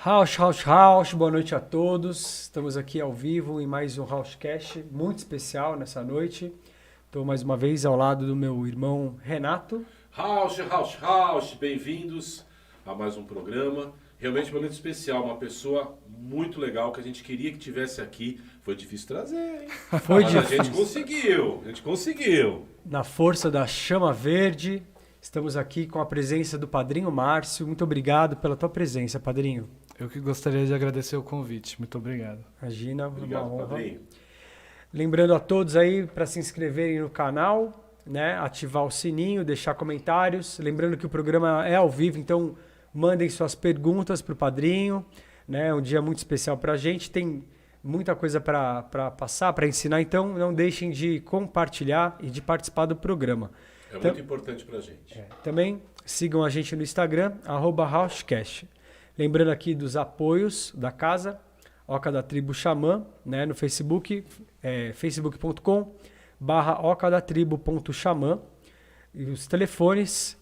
House, boa noite a todos. Estamos aqui ao vivo em mais um Housecast muito especial nessa noite. Estou mais uma vez ao lado do meu irmão Renato. House, bem-vindos a mais um programa. Realmente um momento especial, uma pessoa muito legal que a gente queria que tivesse aqui. Foi difícil trazer, hein? Foi Mas difícil. A gente conseguiu. Na força da chama verde, estamos aqui com a presença do Padrinho Márcio. Muito obrigado pela tua presença, Padrinho. Eu que gostaria de agradecer o convite. Muito obrigado. Imagina, Obrigado, uma honra. padrinho. Lembrando a todos aí para se inscreverem no canal, né? Ativar o sininho, deixar comentários. Lembrando que o programa é ao vivo, então mandem suas perguntas para o Padrinho. Né? É um dia muito especial para a gente. Tem muita coisa para passar, para ensinar, então não deixem de compartilhar e de participar do programa. É muito importante pra gente. Também sigam a gente no Instagram, @Housecast. Lembrando aqui dos apoios da casa, Oca da Tribo Xamã, né, no Facebook, facebook.com/ocadatribo.xamã. E os telefones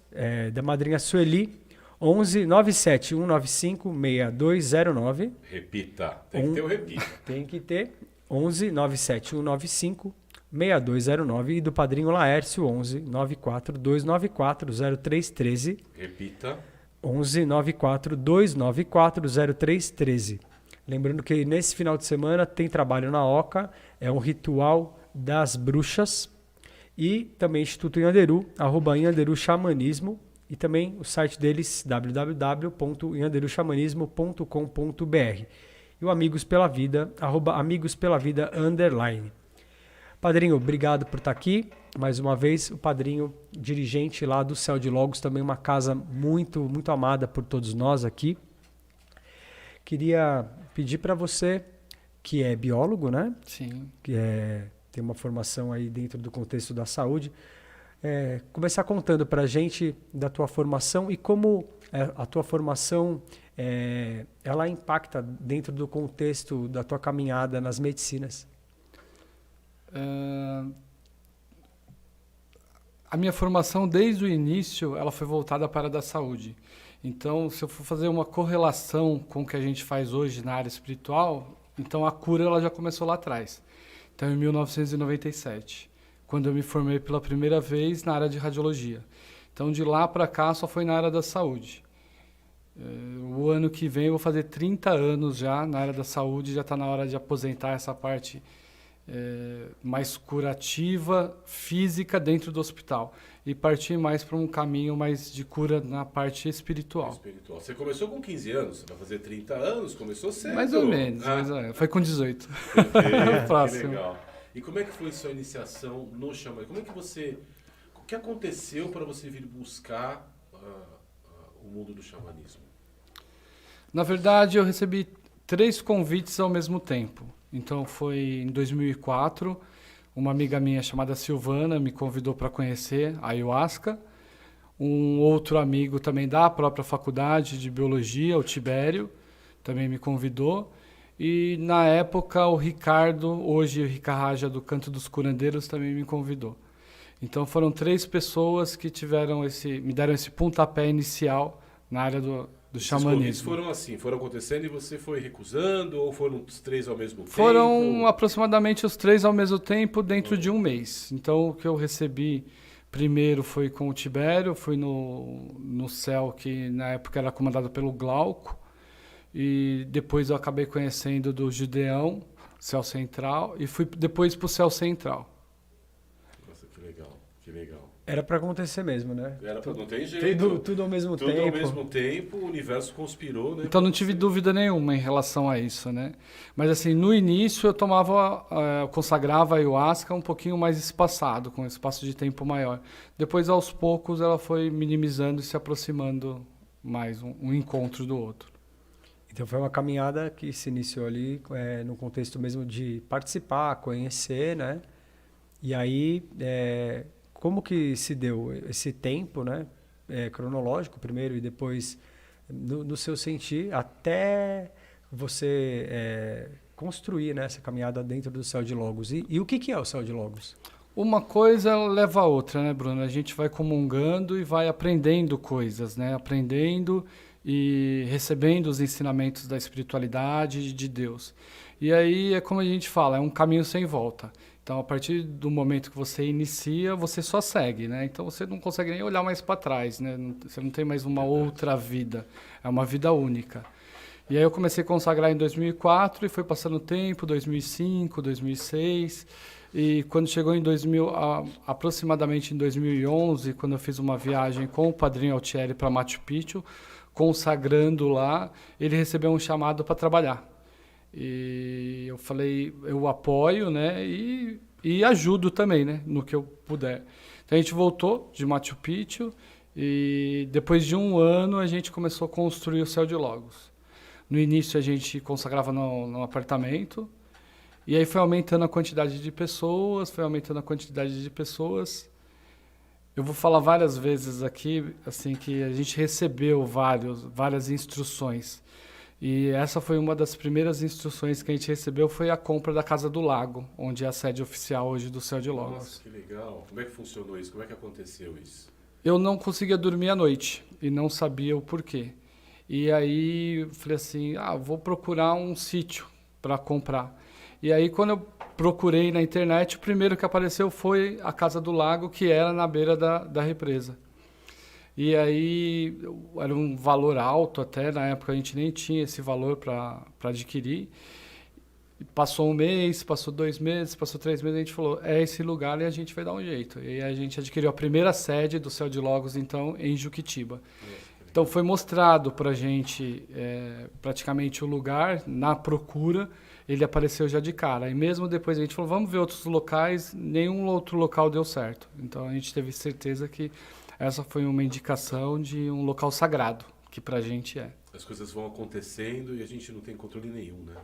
da madrinha Sueli, 11 97 195 6209. Repita, tem que ter o repita. Tem que ter 11 97 195 6209 e do Padrinho Laércio 11 94 294 0313. Repita. 11 94 294 0313. Lembrando que nesse final de semana tem trabalho na Oca, é um ritual das bruxas, e também Instituto Inhanderu, @Inhanderu Xamanismo, e também o site deles www.inhanderuxamanismo.com.br, e o Amigos Pela Vida, @AmigosPelaVida_. Padrinho, obrigado por estar aqui. Mais uma vez, o Padrinho, dirigente lá do Céu de Logos, também uma casa muito, muito amada por todos nós aqui. Queria pedir para você, que é biólogo, né? Sim. Que tem uma formação aí dentro do contexto da saúde, começar contando para a gente da tua formação e como a tua formação ela impacta dentro do contexto da tua caminhada nas medicinas. A minha formação, desde o início, ela foi voltada para a área da saúde. Então, se eu for fazer uma correlação com o que a gente faz hoje na área espiritual, então a cura ela já começou lá atrás. Então, em 1997, quando eu me formei pela primeira vez na área de radiologia. Então, de lá para cá, só foi na área da saúde. O ano que vem eu vou fazer 30 anos já na área da saúde, já está na hora de aposentar essa parte mais curativa, física dentro do hospital e partir mais para um caminho mais de cura na parte espiritual. Você começou com 15 anos, você vai fazer 30 anos, começou cedo. Mais ou menos, foi com 18. Perfeito, Próximo. que legal. E como é que foi sua iniciação no xamanismo? O que aconteceu para você vir buscar o mundo do xamanismo? Na verdade, eu recebi 3 convites ao mesmo tempo. Então, foi em 2004, uma amiga minha chamada Silvana me convidou para conhecer a ayahuasca. Um outro amigo também da própria faculdade de biologia, o Tibério, também me convidou. E, na época, o Ricardo, hoje o Ricarraja do Canto dos Curandeiros, também me convidou. Então, foram 3 pessoas que me deram esse pontapé inicial na área do xamanismo. Foram acontecendo e você foi recusando, ou foram os 3 ao mesmo tempo? Foram aproximadamente os 3 ao mesmo tempo dentro de um mês. Então, o que eu recebi primeiro foi com o Tibério, fui no céu que na época era comandado pelo Glauco, e depois eu acabei conhecendo do Gideão, Céu Central, e fui depois para o Céu Central. Nossa, que legal. Era para acontecer mesmo, né? Não tem jeito. Tudo ao mesmo Tudo tempo. ao mesmo tempo, o universo conspirou, né? Então não tive dúvida nenhuma em relação a isso, né? Mas assim, no início eu consagrava a ayahuasca um pouquinho mais espaçado, com um espaço de tempo maior. Depois, aos poucos, ela foi minimizando e se aproximando mais um encontro do outro. Então foi uma caminhada que se iniciou ali no contexto mesmo de participar, conhecer, né? E aí, como que se deu esse tempo, né? Cronológico primeiro e depois no seu sentir, até você construir, né, essa caminhada dentro do Céu de Logos. E o que é o Céu de Logos? Uma coisa leva a outra, né, Bruno? A gente vai comungando e vai aprendendo coisas, né? Aprendendo e recebendo os ensinamentos da espiritualidade e de Deus. E aí é como a gente fala, é um caminho sem volta. Então, a partir do momento que você inicia, você só segue, né? Então, você não consegue nem olhar mais para trás, né? Você não tem mais uma outra vida. É uma vida única. E aí eu comecei a consagrar em 2004 e foi passando o tempo, 2005, 2006. E quando chegou em aproximadamente em 2011, quando eu fiz uma viagem com o Padrinho Altieri para Machu Picchu, consagrando lá, ele recebeu um chamado para trabalhar. E eu falei, eu apoio, né? E ajudo também, né? No que eu puder. Então a gente voltou de Machu Picchu e depois de um ano a gente começou a construir o Céu de Logos. No início a gente consagrava no apartamento e aí foi aumentando a quantidade de pessoas, Eu vou falar várias vezes aqui, assim, que a gente recebeu várias instruções. E essa foi uma das primeiras instruções que a gente recebeu, foi a compra da Casa do Lago, onde é a sede oficial hoje do Céu de Logos. Nossa, que legal. Como é que funcionou isso? Como é que aconteceu isso? Eu não conseguia dormir à noite e não sabia o porquê. E aí eu falei assim, vou procurar um sítio para comprar. E aí quando eu procurei na internet, o primeiro que apareceu foi a Casa do Lago, que era na beira da represa. E aí era um valor alto até, na época a gente nem tinha esse valor para adquirir. E passou um mês, passou 2 meses, passou 3 meses, a gente falou, é esse lugar e a gente vai dar um jeito. E aí a gente adquiriu a primeira sede do Céu de Logos, então, em Juquitiba. Então foi mostrado para a gente praticamente o lugar, na procura, ele apareceu já de cara. E mesmo depois a gente falou, vamos ver outros locais, nenhum outro local deu certo. Então a gente teve certeza que essa foi uma indicação de um local sagrado, que pra gente é. As coisas vão acontecendo e a gente não tem controle nenhum, né?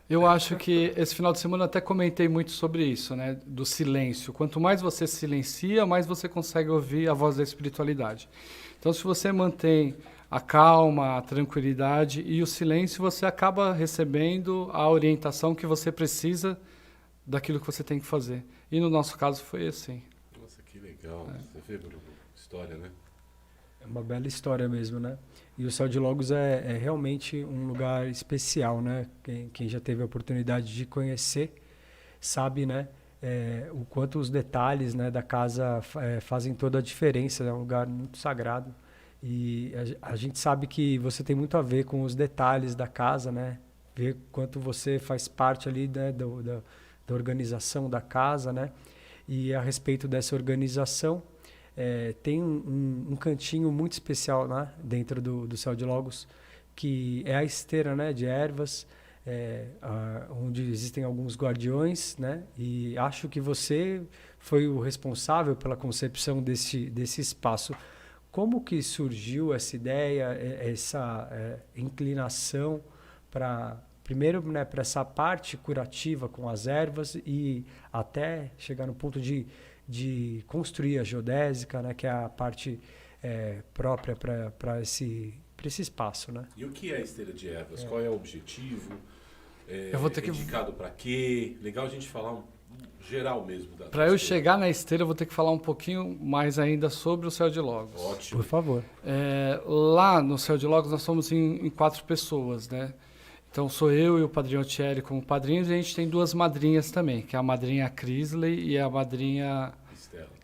Eu acho que esse final de semana eu até comentei muito sobre isso, né? Do silêncio. Quanto mais você silencia, mais você consegue ouvir a voz da espiritualidade. Então, se você mantém a calma, a tranquilidade e o silêncio, você acaba recebendo a orientação que você precisa daquilo que você tem que fazer. E no nosso caso foi assim. Que legal. Você vê, Bruno? História, né? É uma bela história mesmo, né? E o Céu de Logos é realmente um lugar especial, né? Quem já teve a oportunidade de conhecer sabe, né? O quanto os detalhes, né, da casa fazem toda a diferença. É um lugar muito sagrado. E a gente sabe que você tem muito a ver com os detalhes da casa, né? Ver quanto você faz parte ali, né, da organização da casa, né? E a respeito dessa organização, tem um cantinho muito especial, né, dentro do Céu de Logos, que é a esteira, né, de ervas, onde existem alguns guardiões, né? E acho que você foi o responsável pela concepção desse espaço. Como que surgiu essa ideia, essa inclinação para... Primeiro, né, para essa parte curativa com as ervas e até chegar no ponto de construir a geodésica, né, que é a parte própria para esse espaço, né? E o que é a esteira de ervas? Qual é o objetivo? Eu vou ter indicado para quê? Legal a gente falar geral mesmo. Para eu chegar na esteira, eu vou ter que falar um pouquinho mais ainda sobre o Céu de Logos. Ótimo. Por favor. Lá no Céu de Logos nós somos em 4 pessoas, né? Então sou eu e o Padrinho Altieri como padrinhos e a gente tem 2 madrinhas também, que é a madrinha Crisley e a madrinha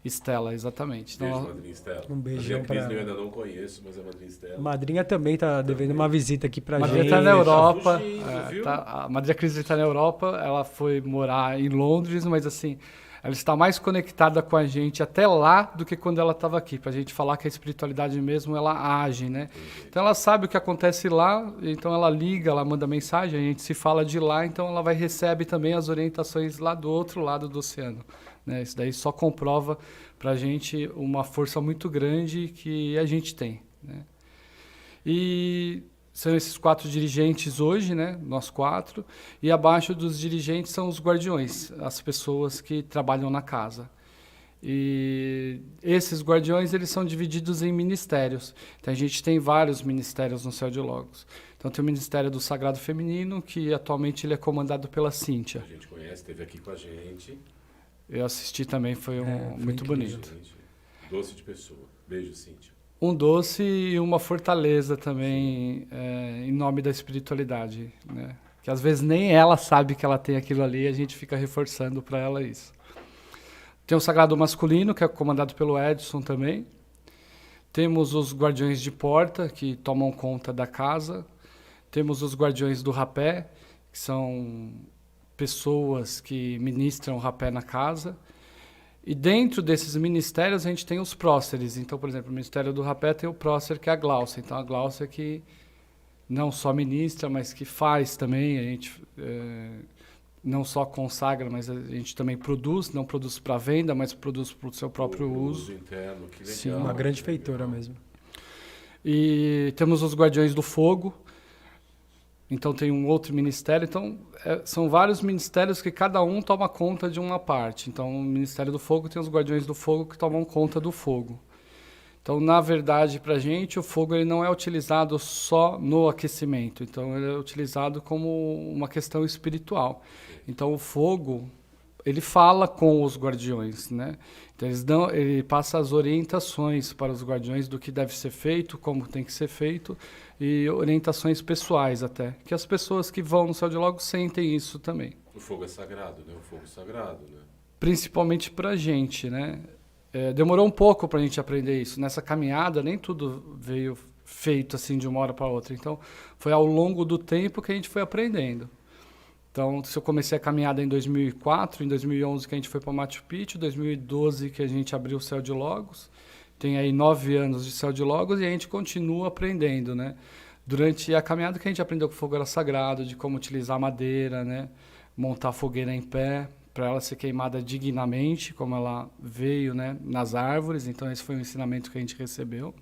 Estela, exatamente. Beijo, então, madrinha Estela. Um beijão para ela. pra... Eu ainda não conheço, mas a madrinha Estela. Madrinha também tá devendo uma visita aqui pra a gente. madrinha está na Europa. Fugindo, A madrinha Crisley está na Europa, ela foi morar em Londres, mas assim, ela está mais conectada com a gente até lá do que quando ela estava aqui, para a gente falar que a espiritualidade mesmo, ela age, né? Então ela sabe o que acontece lá, então ela liga, ela manda mensagem, a gente se fala de lá, então ela recebe também as orientações lá do outro lado do oceano, né? Isso daí só comprova para a gente uma força muito grande que a gente tem, né? E são esses 4 dirigentes hoje, né? Nós 4. E abaixo dos dirigentes são os guardiões, as pessoas que trabalham na casa. E esses guardiões, eles são divididos em ministérios. Então, a gente tem vários ministérios no Céu de Logos. Então, tem o Ministério do Sagrado Feminino, que atualmente ele é comandado pela Cíntia. A gente conhece, esteve aqui com a gente. Eu assisti também, foi muito bonito. Gente, doce de pessoa. Beijo, Cíntia. Um doce e uma fortaleza também, em nome da espiritualidade, né? Que às vezes nem ela sabe que ela tem aquilo ali e a gente fica reforçando para ela isso. Tem o Sagrado Masculino, que é comandado pelo Edson também. Temos os Guardiões de Porta, que tomam conta da casa. Temos os Guardiões do Rapé, que são pessoas que ministram o rapé na casa. E dentro desses ministérios a gente tem os próceres. Então, por exemplo, o Ministério do Rapé tem o prócer, que é a Gláucia. Então, a Gláucia que não só ministra, mas que faz também. A gente não só consagra, mas a gente também produz. Não produz para venda, mas produz para o seu próprio uso. Interno, que legal. Sim, uma grande feitora mesmo. E temos os Guardiões do Fogo. Então tem um outro ministério. Então são vários ministérios que cada um toma conta de uma parte. Então o Ministério do Fogo tem os Guardiões do Fogo que tomam conta do fogo. Então, na verdade, para a gente, o fogo ele não é utilizado só no aquecimento. Então ele é utilizado como uma questão espiritual. Então o fogo, ele fala com os guardiões, né? Então ele passa as orientações para os guardiões do que deve ser feito, como tem que ser feito, e orientações pessoais até, que as pessoas que vão no Céu de Logos sentem isso também. O fogo é sagrado, né? O fogo sagrado, né? Principalmente para a gente, né? Demorou um pouco para a gente aprender isso. Nessa caminhada, nem tudo veio feito assim de uma hora para outra. Então, foi ao longo do tempo que a gente foi aprendendo. Então, se eu comecei a caminhada em 2004, em 2011 que a gente foi para Machu Picchu, 2012 que a gente abriu o Céu de Logos, tem aí 9 anos de Céu de Logos e a gente continua aprendendo, né? Durante a caminhada que a gente aprendeu que o fogo era sagrado, de como utilizar a madeira, né? Montar a fogueira em pé, para ela ser queimada dignamente, como ela veio, né? Nas árvores. Então esse foi um ensinamento que a gente recebeu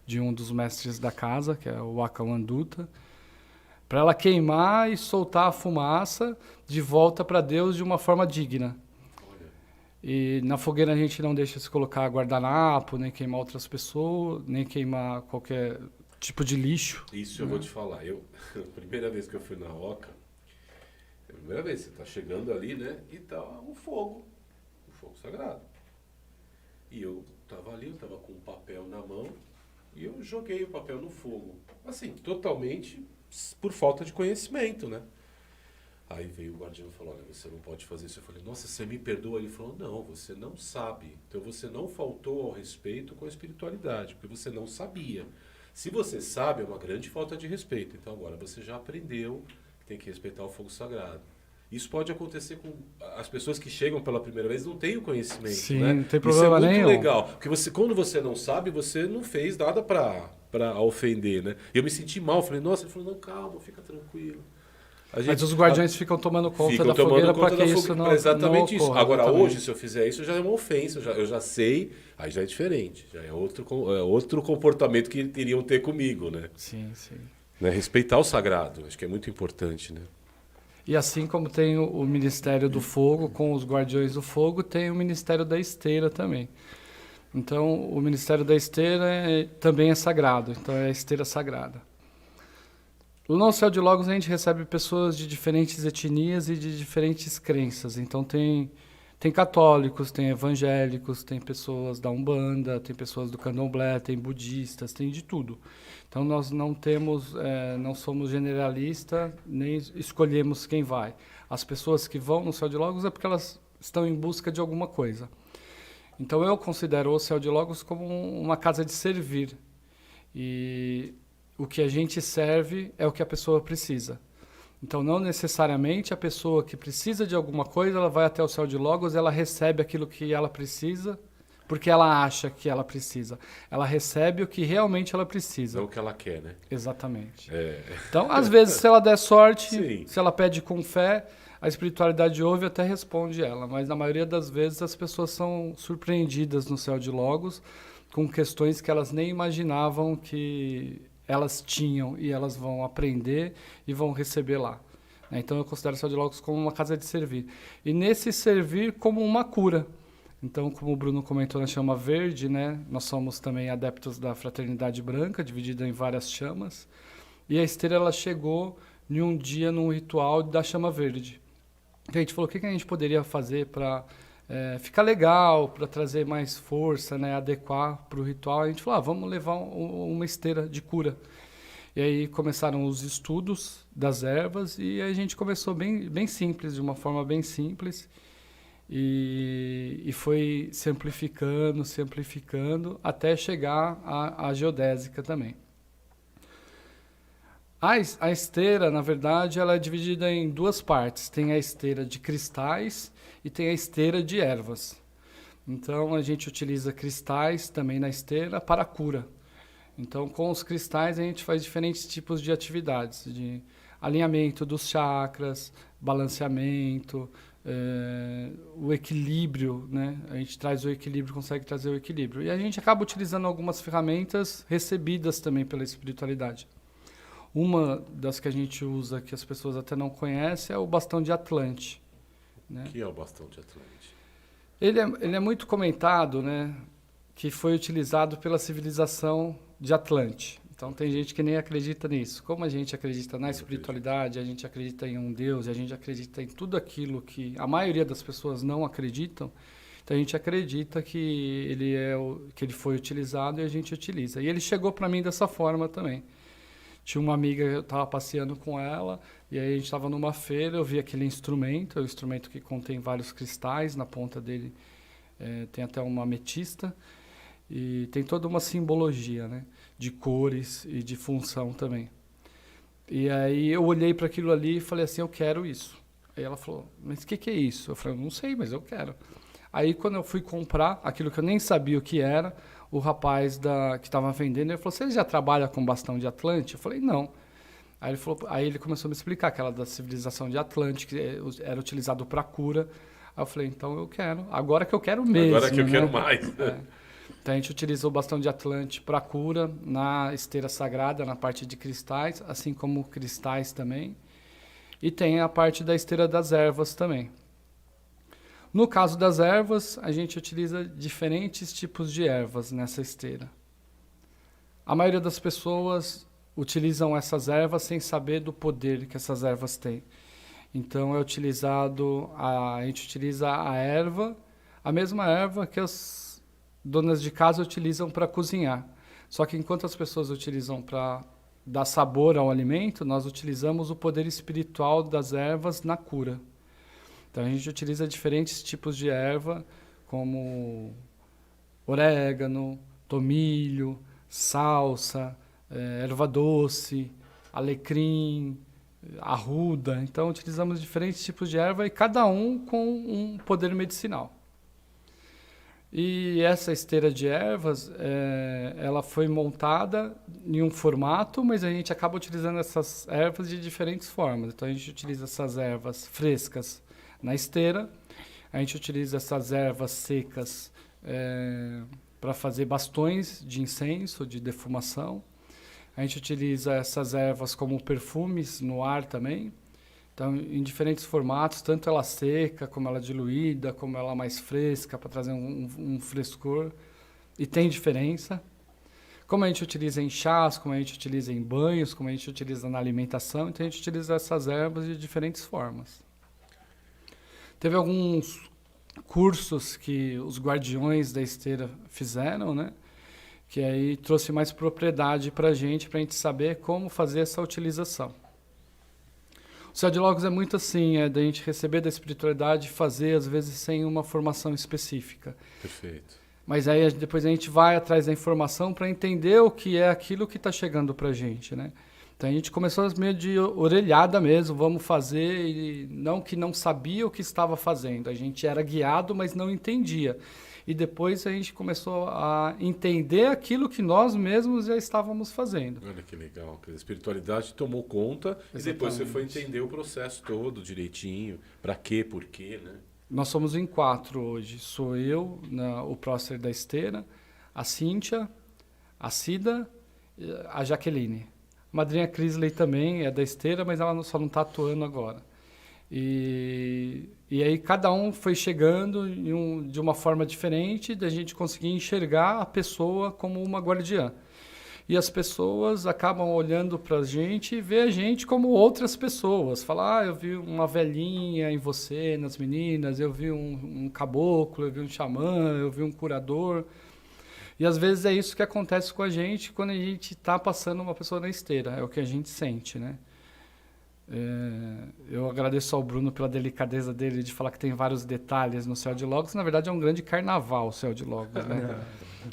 de um dos mestres da casa, que é o Akawanduta, para ela queimar e soltar a fumaça de volta para Deus de uma forma digna. E na fogueira a gente não deixa se colocar guardanapo, nem queimar outras pessoas, nem queimar qualquer tipo de lixo. Isso eu vou te falar. A primeira vez que eu fui na Oca, é a primeira vez, você tá chegando ali, né? E tá o fogo sagrado. E eu tava ali, eu tava com um papel na mão e eu joguei o papel no fogo. Assim, totalmente por falta de conhecimento, né? Aí veio o guardião e falou, olha, você não pode fazer isso. Eu falei, nossa, você me perdoa? Ele falou, não, você não sabe. Então você não faltou ao respeito com a espiritualidade, porque você não sabia. Se você sabe, é uma grande falta de respeito. Então agora você já aprendeu que tem que respeitar o fogo sagrado. Isso pode acontecer com as pessoas que chegam pela primeira vez, não têm o conhecimento. Sim, né? não tem problema nenhum. Isso é muito legal, porque quando você não sabe, você não fez nada para ofender, né? Eu me senti mal, falei, nossa, ele falou, não, calma, fica tranquilo. Mas os guardiões ficam tomando conta da fogueira para que isso não exatamente não ocorra, isso. Agora, exatamente. hoje, se eu fizer isso, já é uma ofensa, eu já sei, aí já é diferente. Já é outro comportamento que iriam ter comigo, né? Sim, sim. Né? Respeitar o sagrado, acho que é muito importante, né? E assim como tem o Ministério do Fogo, com os Guardiões do Fogo, tem o Ministério da Esteira também. Então, o Ministério da Esteira também é sagrado, então é a esteira sagrada. No nosso Céu de Logos a gente recebe pessoas de diferentes etnias e de diferentes crenças. Então tem católicos, tem evangélicos, tem pessoas da Umbanda, tem pessoas do Candomblé, tem budistas, tem de tudo. Então nós não somos generalistas, nem escolhemos quem vai. As pessoas que vão no Céu de Logos é porque elas estão em busca de alguma coisa. Então eu considero o Céu de Logos como uma casa de servir. E o que a gente serve é o que a pessoa precisa. Então, não necessariamente a pessoa que precisa de alguma coisa, ela vai até o Céu de Logos, ela recebe aquilo que ela precisa, porque ela acha que ela precisa. Ela recebe o que realmente ela precisa. É o que ela quer, né? Exatamente. É. Então, às vezes, se ela der sorte, Sim. se ela pede com fé, a espiritualidade ouve e até responde ela. Mas, na maioria das vezes, as pessoas são surpreendidas no Céu de Logos com questões que elas nem imaginavam que elas tinham, e elas vão aprender e vão receber lá. Então eu considero o Céu de Logos como uma casa de servir. E nesse servir como uma cura. Então, como o Bruno comentou na chama verde, né, nós somos também adeptos da fraternidade branca, dividida em várias chamas. E a esteira ela chegou em um dia num ritual da chama verde. Então, a gente falou, o que a gente poderia fazer para fica legal para trazer mais força, né, adequar para o ritual. A gente falou, vamos levar uma esteira de cura. E aí começaram os estudos das ervas e a gente começou bem simples, de uma forma bem simples. E foi se amplificando, até chegar à geodésica também. A esteira, na verdade, ela é dividida em duas partes. Tem a esteira de cristais e tem a esteira de ervas. Então, a gente utiliza cristais também na esteira para a cura. Então, com os cristais, a gente faz diferentes tipos de atividades, de alinhamento dos chakras, balanceamento, o equilíbrio, né? A gente traz o equilíbrio, consegue trazer o equilíbrio. E a gente acaba utilizando algumas ferramentas recebidas também pela espiritualidade. Uma das que a gente usa, que as pessoas até não conhecem, é o bastão de Atlante. Né? O que é o bastão de Atlante? Ele é muito comentado, né? Que foi utilizado pela civilização de Atlante. Então tem gente que nem acredita nisso. Como a gente acredita na espiritualidade, a gente acredita em um Deus, a gente acredita em tudo aquilo que a maioria das pessoas não acreditam, então a gente acredita que ele foi utilizado e a gente utiliza. E ele chegou para mim dessa forma também. Tinha uma amiga, eu estava passeando com ela, e aí a gente estava numa feira, eu vi aquele instrumento, é um instrumento que contém vários cristais, na ponta dele tem até uma ametista, e tem toda uma simbologia, né, de cores e de função também. E aí eu olhei para aquilo ali e falei assim, eu quero isso. Aí ela falou, mas o que é isso? Eu falei, não sei, mas eu quero. Aí quando eu fui comprar aquilo que eu nem sabia o que era, o rapaz que estava vendendo, ele falou, você já trabalha com bastão de Atlante? Eu falei, não. Aí ele começou a me explicar que era da civilização de Atlante, que era utilizado para cura. Aí eu falei, então eu quero. Agora que eu quero mesmo. Agora que eu né? quero mais. Então a gente utiliza o bastão de Atlante para cura na esteira sagrada, na parte de cristais, assim como cristais também. E tem a parte da esteira das ervas também. No caso das ervas, a gente utiliza diferentes tipos de ervas nessa esteira. A maioria das pessoas utilizam essas ervas sem saber do poder que essas ervas têm. Então a gente utiliza a erva, a mesma erva que as donas de casa utilizam para cozinhar. Só que enquanto as pessoas utilizam para dar sabor ao alimento, nós utilizamos o poder espiritual das ervas na cura. Então a gente utiliza diferentes tipos de erva, como orégano, tomilho, salsa, erva doce, alecrim, arruda. Então utilizamos diferentes tipos de erva e cada um com um poder medicinal. E essa esteira de ervas, ela foi montada em um formato, mas a gente acaba utilizando essas ervas de diferentes formas. Então a gente utiliza essas ervas frescas na esteira, a gente utiliza essas ervas secas para fazer bastões de incenso, de defumação. A gente utiliza essas ervas como perfumes no ar também. Então, em diferentes formatos, tanto ela seca, como ela diluída, como ela mais fresca, para trazer um frescor. E tem diferença. Como a gente utiliza em chás, como a gente utiliza em banhos, como a gente utiliza na alimentação, então a gente utiliza essas ervas de diferentes formas. Teve alguns cursos que os guardiões da esteira fizeram, né? Que aí trouxe mais propriedade para a gente saber como fazer essa utilização. O Céu de Logos é muito assim, da gente receber da espiritualidade e fazer, às vezes, sem uma formação específica. Perfeito. Mas aí depois a gente vai atrás da informação para entender o que é aquilo que está chegando para a gente, né? Então a gente começou meio de orelhada mesmo, vamos fazer, e não sabia o que estava fazendo. A gente era guiado, mas não entendia. E depois a gente começou a entender aquilo que nós mesmos já estávamos fazendo. Olha que legal. A espiritualidade tomou conta. Exatamente. E depois você foi entender o processo todo direitinho. Para quê, por quê, né? Nós somos em 4 hoje. Sou eu, o prócer da esteira, a Cíntia, a Cida, a Jaqueline. A madrinha Crisley também é da esteira, mas ela só não está atuando agora. E aí cada um foi chegando de uma forma diferente, da gente conseguir enxergar a pessoa como uma guardiã. e as pessoas acabam olhando para a gente e vê a gente como outras pessoas. Falar, eu vi uma velhinha em você, nas meninas, eu vi um caboclo, eu vi um xamã, eu vi um curador. E às vezes é isso que acontece com a gente quando a gente está passando uma pessoa na esteira, é o que a gente sente, né? Eu agradeço ao Bruno pela delicadeza dele de falar que tem vários detalhes no Céu de Logos. Na verdade, é um grande carnaval o Céu de Logos, né?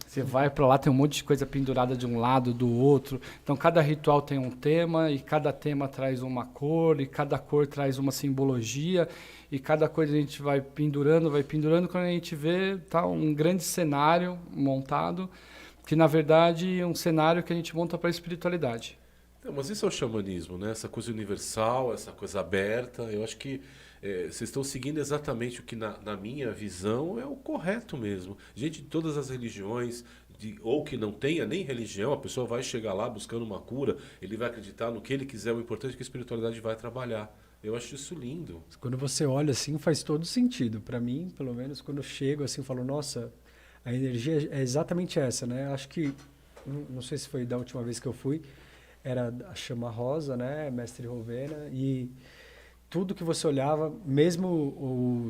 Você vai para lá, tem um monte de coisa pendurada de um lado, do outro. Então, cada ritual tem um tema, e cada tema traz uma cor, e cada cor traz uma simbologia, e cada coisa a gente vai pendurando. Quando a gente vê, tá um grande cenário montado, que, na verdade, é um cenário que a gente monta para a espiritualidade. Mas isso é o xamanismo, né? Essa coisa universal, essa coisa aberta. Eu acho que vocês estão seguindo exatamente o que, na minha visão, é o correto mesmo. Gente de todas as religiões, ou que não tenha nem religião, a pessoa vai chegar lá buscando uma cura, ele vai acreditar no que ele quiser, o importante é que a espiritualidade vai trabalhar. Eu acho isso lindo. Quando você olha assim, faz todo sentido. Para mim, pelo menos, quando eu chego assim, eu falo, nossa, a energia é exatamente essa, né? Acho que, não sei se foi da última vez que eu fui, era a chama rosa, né, Mestre Rovena, e tudo que você olhava, mesmo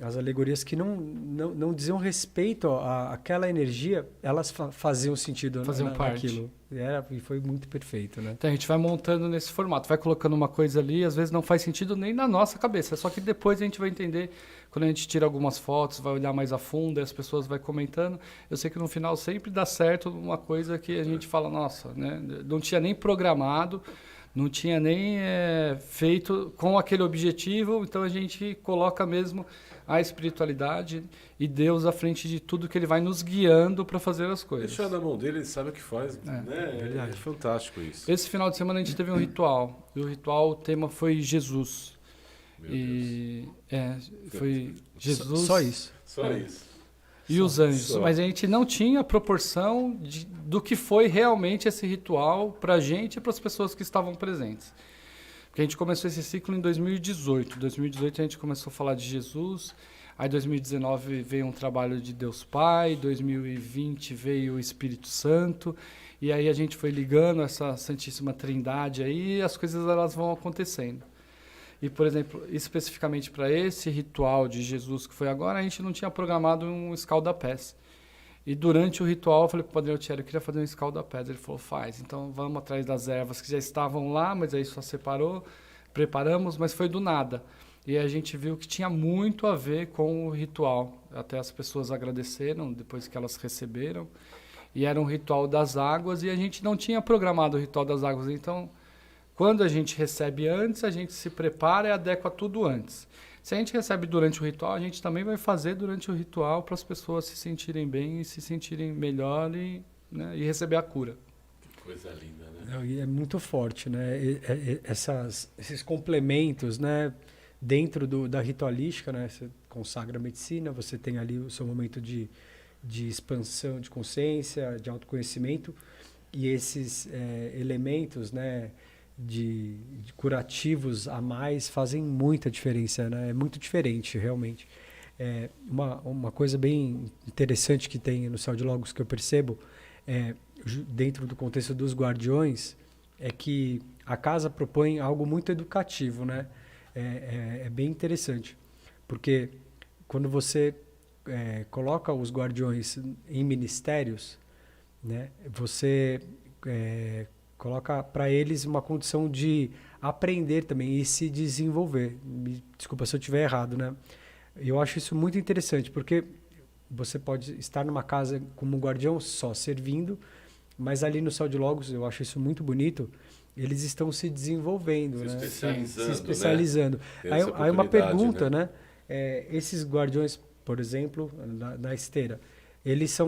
as alegorias que não diziam respeito àquela energia, elas faziam sentido naquilo. E foi muito perfeito, né? Então a gente vai montando nesse formato, vai colocando uma coisa ali, às vezes não faz sentido nem na nossa cabeça, só que depois a gente vai entender, quando a gente tira algumas fotos, vai olhar mais a fundo e as pessoas vão comentando. Eu sei que no final sempre dá certo uma coisa que a gente fala, nossa, né? Não tinha nem programado, não tinha nem feito com aquele objetivo, então a gente coloca mesmo a espiritualidade e Deus à frente de tudo, que Ele vai nos guiando para fazer as coisas. Deixa na mão dele, ele sabe o que faz. É fantástico isso. Esse final de semana a gente teve um ritual, e o ritual, o tema foi Jesus. Meu Deus. Foi Jesus. Só isso. Só isso. E os anjos. Só. Mas a gente não tinha proporção do que foi realmente esse ritual para a gente e para as pessoas que estavam presentes. Porque a gente começou esse ciclo em 2018. Em 2018 a gente começou a falar de Jesus. Aí em 2019 veio um trabalho de Deus Pai. Em 2020 veio o Espírito Santo. E aí a gente foi ligando essa Santíssima Trindade aí, e as coisas elas vão acontecendo. E, por exemplo, especificamente para esse ritual de Jesus que foi agora, a gente não tinha programado um escalda-pés. E durante o ritual eu falei para o Padre Altieri, eu queria fazer um escalda-pés. Ele falou, faz. Então vamos atrás das ervas que já estavam lá, mas aí só separou, preparamos, mas foi do nada. E a gente viu que tinha muito a ver com o ritual. Até as pessoas agradeceram depois que elas receberam. E era um ritual das águas, e a gente não tinha programado o ritual das águas. Então, quando a gente recebe antes, a gente se prepara e adequa tudo antes. Se a gente recebe durante o ritual, a gente também vai fazer durante o ritual para as pessoas se sentirem bem e se sentirem melhor e receber a cura. Que coisa linda, né? E é muito forte, né? Esses complementos, né? Dentro da ritualística, né? Você consagra a medicina, você tem ali o seu momento de expansão de consciência, de autoconhecimento, e esses elementos, né? De curativos a mais fazem muita diferença, né? É muito diferente, realmente. Uma coisa bem interessante que tem no Céu de Logos que eu percebo, dentro do contexto dos guardiões, é que a casa propõe algo muito educativo, né? É bem interessante, porque quando você coloca os guardiões em ministérios, né? Você coloca para eles uma condição de aprender também e se desenvolver. Desculpa se eu estiver errado, né? Eu acho isso muito interessante, porque você pode estar numa casa como guardião só servindo, mas ali no Céu de Logos, eu acho isso muito bonito, eles estão se desenvolvendo, se especializando. Né? Aí uma pergunta, né? Esses guardiões, por exemplo, da esteira, eles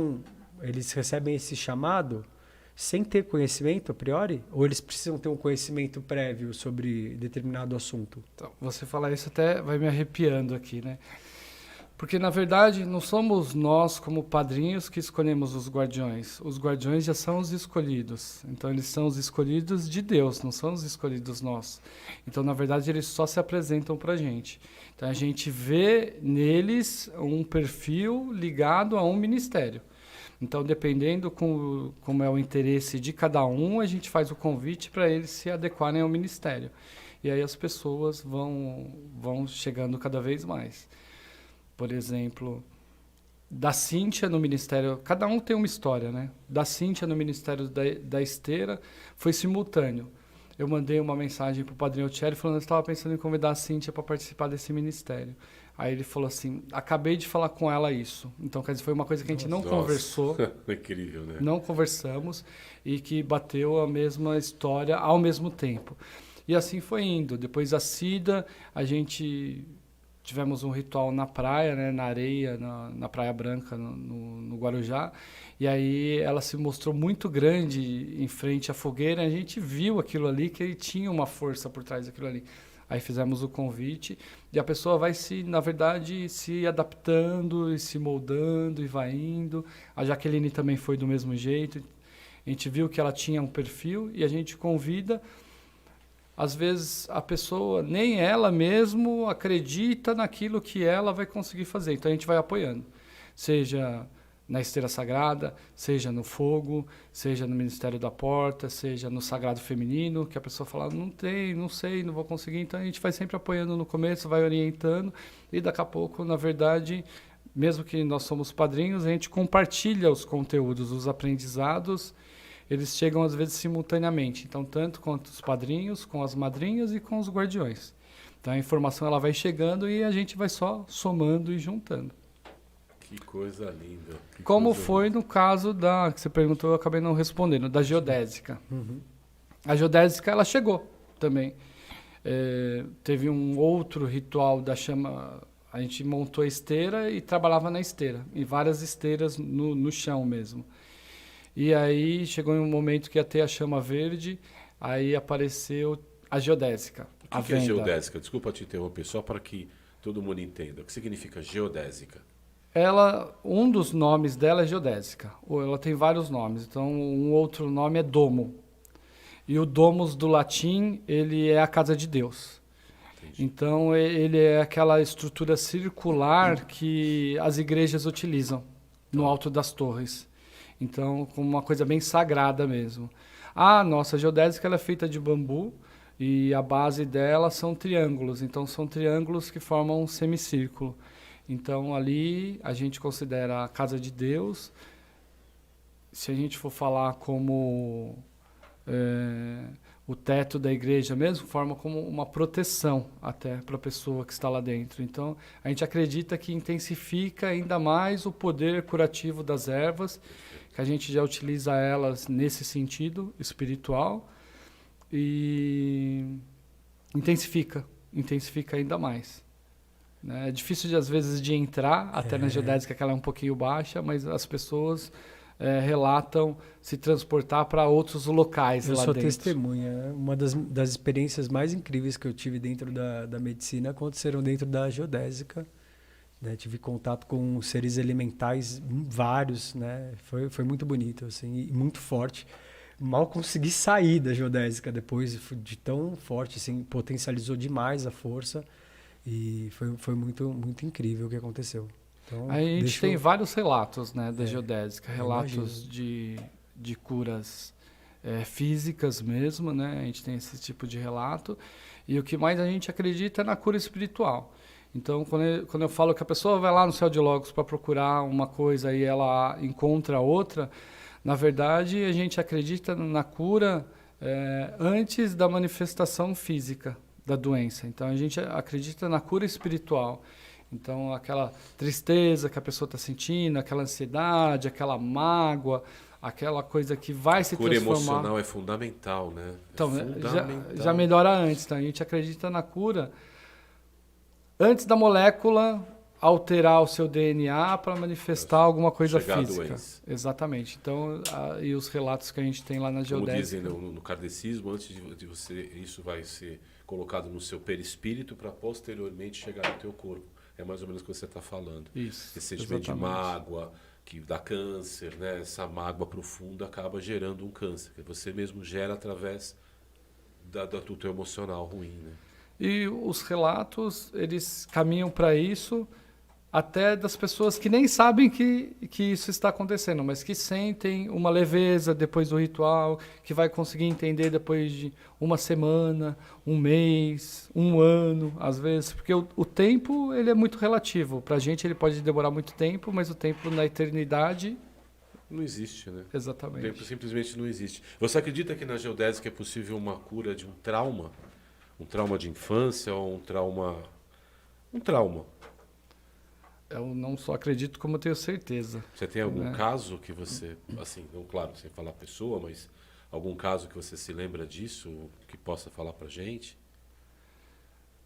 recebem esse chamado sem ter conhecimento a priori? Ou eles precisam ter um conhecimento prévio sobre determinado assunto? Então, você falar isso até vai me arrepiando aqui, né? Porque, na verdade, não somos nós, como padrinhos, que escolhemos os guardiões. Os guardiões já são os escolhidos. Então, eles são os escolhidos de Deus, não são os escolhidos nós. Então, na verdade, eles só se apresentam para a gente. Então, a gente vê neles um perfil ligado a um ministério. Então, dependendo como é o interesse de cada um, a gente faz o convite para eles se adequarem ao ministério. E aí as pessoas vão chegando cada vez mais. Por exemplo, da Cíntia no ministério, cada um tem uma história, né? Da Cíntia no ministério da esteira foi simultâneo. Eu mandei uma mensagem para o Padre Altieri falando que eu estava pensando em convidar a Cíntia para participar desse ministério. Aí ele falou assim, acabei de falar com ela isso. Então, quer dizer, foi uma coisa que a gente não conversou. Incrível, né? Não conversamos e que bateu a mesma história ao mesmo tempo. E assim foi indo. Depois da Cida, a gente tivemos um ritual na praia, né, na areia, na Praia Branca, no Guarujá. E aí ela se mostrou muito grande em frente à fogueira. A gente viu aquilo ali, que ele tinha uma força por trás daquilo ali. Aí fizemos o convite e a pessoa vai na verdade, se adaptando e se moldando e vai indo. A Jaqueline também foi do mesmo jeito. A gente viu que ela tinha um perfil e a gente convida. Às vezes a pessoa, nem ela mesmo acredita naquilo que ela vai conseguir fazer. Então a gente vai apoiando. Seja na esteira sagrada, seja no fogo, seja no Ministério da Porta, seja no Sagrado Feminino, que a pessoa fala, não sei, não vou conseguir. Então a gente vai sempre apoiando no começo, vai orientando e daqui a pouco, na verdade, mesmo que nós somos padrinhos, a gente compartilha os conteúdos, os aprendizados, eles chegam às vezes simultaneamente. Então tanto quanto os padrinhos, com as madrinhas e com os guardiões. Então a informação ela vai chegando e a gente vai só somando e juntando. Que coisa linda. Como foi no caso que você perguntou, eu acabei não respondendo, da geodésica. Uhum. A geodésica, ela chegou também. Teve um outro ritual da chama, a gente montou a esteira e trabalhava na esteira, em várias esteiras no chão mesmo. E aí chegou um momento que ia ter a chama verde, aí apareceu a geodésica. O que é geodésica? Desculpa te interromper, só para que todo mundo entenda. O que significa geodésica? Um dos nomes dela é geodésica. Ela tem vários nomes. Então, um outro nome é domo. E o domus do latim, ele é a casa de Deus. Entendi. Então, ele é aquela estrutura circular que as igrejas utilizam no alto das torres. Então, como uma coisa bem sagrada mesmo. A nossa geodésica ela é feita de bambu e a base dela são triângulos. Então, são triângulos que formam um semicírculo. Então, ali a gente considera a casa de Deus. Se a gente for falar como o teto da igreja mesmo, forma como uma proteção até para a pessoa que está lá dentro. Então, a gente acredita que intensifica ainda mais o poder curativo das ervas, que a gente já utiliza elas nesse sentido espiritual e intensifica ainda mais. É difícil, às vezes, de entrar até na geodésica, que ela é um pouquinho baixa, mas as pessoas relatam se transportar para outros locais lá dentro. Eu sou testemunha. Uma das experiências mais incríveis que eu tive dentro da medicina aconteceram dentro da geodésica. Né? Tive contato com seres elementais vários. Né? Foi muito bonito assim, e muito forte. Mal consegui sair da geodésica depois, de tão forte, assim, potencializou demais a força. E foi muito, muito incrível o que aconteceu. Então, a gente tem vários relatos, né, da geodésica, relatos de curas físicas mesmo, né? A gente tem esse tipo de relato. E o que mais a gente acredita é na cura espiritual. Então, quando eu falo que a pessoa vai lá no Céu de Logos para procurar uma coisa e ela encontra outra, na verdade a gente acredita na cura antes da manifestação física da doença. Então a gente acredita na cura espiritual. Então aquela tristeza que a pessoa está sentindo, aquela ansiedade, aquela mágoa, aquela coisa que vai se transformar. A cura emocional é fundamental, né? Então já melhora antes. Então a gente acredita na cura antes da molécula alterar o seu DNA para manifestar alguma coisa física. Exatamente. Então, e os relatos que a gente tem lá na geodésica. Como dizem no kardecismo, antes de você, isso vai ser colocado no seu perispírito para posteriormente chegar no teu corpo. É mais ou menos o que você está falando. Isso. Esse sentimento de mágoa, que dá câncer, né? Essa mágoa profunda acaba gerando um câncer, que você mesmo gera através do teu emocional ruim, né? E os relatos, eles caminham para isso. até das pessoas que nem sabem que isso está acontecendo, mas que sentem uma leveza depois do ritual, que vai conseguir entender depois de uma semana, um mês, um ano, às vezes, porque o tempo ele é muito relativo. Para a gente ele pode demorar muito tempo, mas o tempo na eternidade... Não existe, né? Exatamente. O tempo simplesmente não existe. Você acredita que na geodésica é possível uma cura de um trauma? Um trauma de infância ou um trauma... Um trauma. Eu não só acredito, como eu tenho certeza. Você tem algum né? caso que você, assim, não claro, sem falar pessoa, mas algum caso que você se lembra disso, que possa falar pra gente?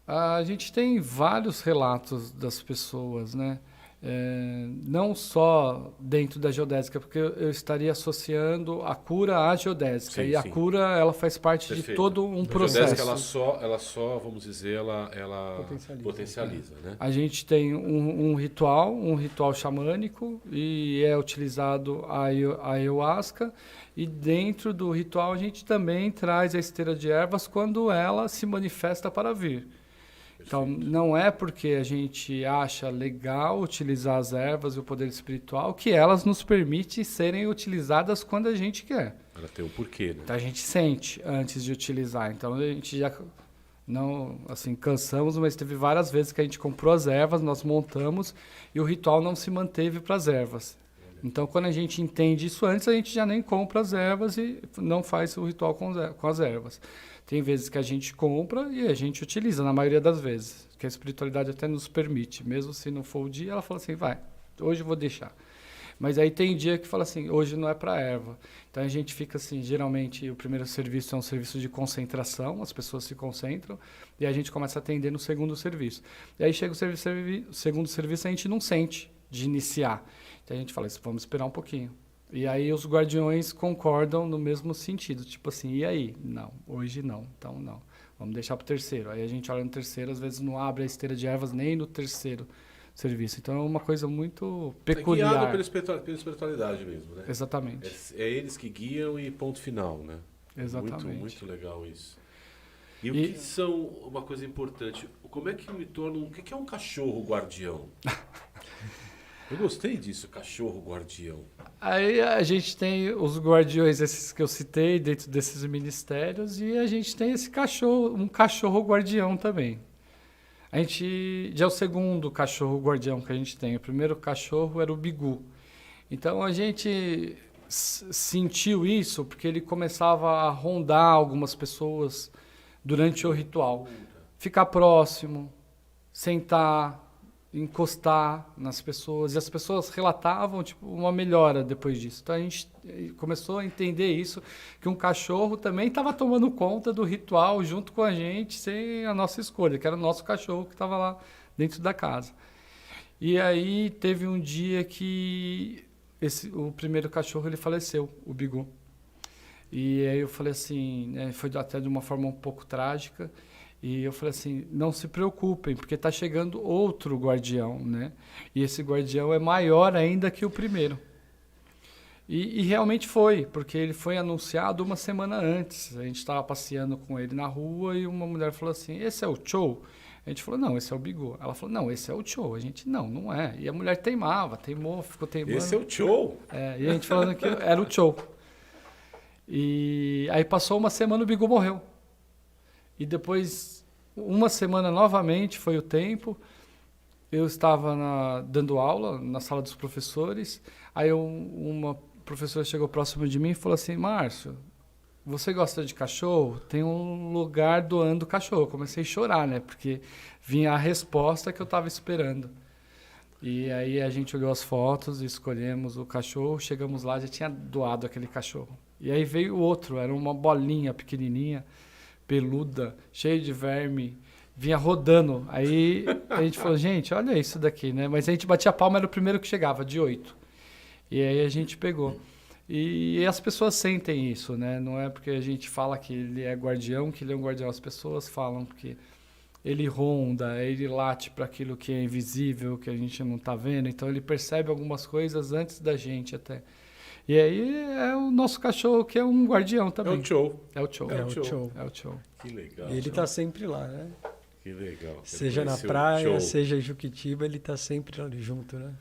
A gente tem vários relatos das pessoas, né? Não só dentro da geodésica, porque eu estaria associando a cura à geodésica. Sim, e a sim. cura ela faz parte de Perfeito. todo um A processo. geodésica, ela só, vamos dizer, ela potencializa, né? A gente tem um ritual xamânico, e é utilizado a ayahuasca. E dentro do ritual a gente também traz a esteira de ervas quando ela se manifesta para vir. Então, não é porque a gente acha legal utilizar as ervas e o poder espiritual que elas nos permitem serem utilizadas quando a gente quer. Ela tem um porquê, né? Então, a gente sente antes de utilizar. Então, a gente já não, assim, cansamos, mas teve várias vezes que a gente comprou as ervas, nós montamos e o ritual não se manteve para as ervas. Então, quando a gente entende isso antes, a gente já nem compra as ervas e não faz o ritual com as ervas. Tem vezes que a gente compra e a gente utiliza, na maioria das vezes, que a espiritualidade até nos permite. Mesmo se não for o dia, ela fala assim, vai, hoje eu vou deixar. Mas aí tem dia que fala assim, hoje não é para erva. Então a gente fica assim, geralmente o primeiro serviço é um serviço de concentração, as pessoas se concentram, e a gente começa a atender no segundo serviço. E aí chega o segundo serviço, a gente não sente de iniciar. Então a gente fala assim, vamos esperar um pouquinho. E aí os guardiões concordam no mesmo sentido, tipo assim, e aí? Não, hoje não, então não. Vamos deixar para o terceiro. Aí a gente olha no terceiro, às vezes não abre a esteira de ervas nem no terceiro serviço. Então é uma coisa muito peculiar. É guiado pela espiritualidade mesmo, né? Exatamente. É eles que guiam e ponto final, né? Exatamente. Muito, muito legal isso. E o que são, uma coisa importante, como é que me torna, o que é um cachorro guardião? Eu gostei disso, cachorro guardião. Aí a gente tem os guardiões, esses que eu citei, dentro desses ministérios, e a gente tem esse cachorro, um cachorro guardião também. A gente já é o segundo cachorro guardião que a gente tem. O primeiro cachorro era o Bigu. Então a gente sentiu isso porque ele começava a rondar algumas pessoas durante o ritual. Ficar próximo, sentar, encostar nas pessoas, e as pessoas relatavam tipo uma melhora depois disso. Então a gente começou a entender isso, que um cachorro também estava tomando conta do ritual junto com a gente, sem a nossa escolha, que era o nosso cachorro que estava lá dentro da casa. E aí teve um dia que o primeiro cachorro ele faleceu, o Bigu. E aí eu falei assim, né, foi até de uma forma um pouco trágica. E eu falei assim, não se preocupem, porque está chegando outro guardião, né? E esse guardião é maior ainda que o primeiro. E realmente foi, porque ele foi anunciado uma semana antes. A gente estava passeando com ele na rua e uma mulher falou assim, esse é o Cho? A gente falou, não, esse é o Bigu. Ela falou, não, esse é o Cho. A gente, não é. E a mulher teimou, ficou teimando. Esse é o Cho? E a gente falando que era o Cho. E aí passou uma semana, o Bigu morreu. E depois, uma semana novamente, foi o tempo, eu estava dando aula na sala dos professores, aí uma professora chegou próximo de mim e falou assim, Márcio, você gosta de cachorro? Tem um lugar doando cachorro. Eu comecei a chorar, né? Porque vinha a resposta que eu estava esperando. E aí a gente olhou as fotos, escolhemos o cachorro, chegamos lá, já tinha doado aquele cachorro. E aí veio o outro, era uma bolinha pequenininha, peluda, cheio de verme, vinha rodando. Aí a gente falou, gente, olha isso daqui, né? Mas a gente batia a palma, era o primeiro que chegava, de 8. E aí a gente pegou. E as pessoas sentem isso, né? Não é porque a gente fala que ele é guardião, que ele é um guardião. As pessoas falam que ele ronda, ele late para aquilo que é invisível, que a gente não está vendo. Então ele percebe algumas coisas antes da gente até. E aí é o nosso cachorro que é um guardião também. É o Cho. É o Cho. É o Cho. É o Cho. Que legal. E ele está sempre lá, né? Que legal. Seja na praia, seja em Juquitiba, ele está sempre ali junto, né?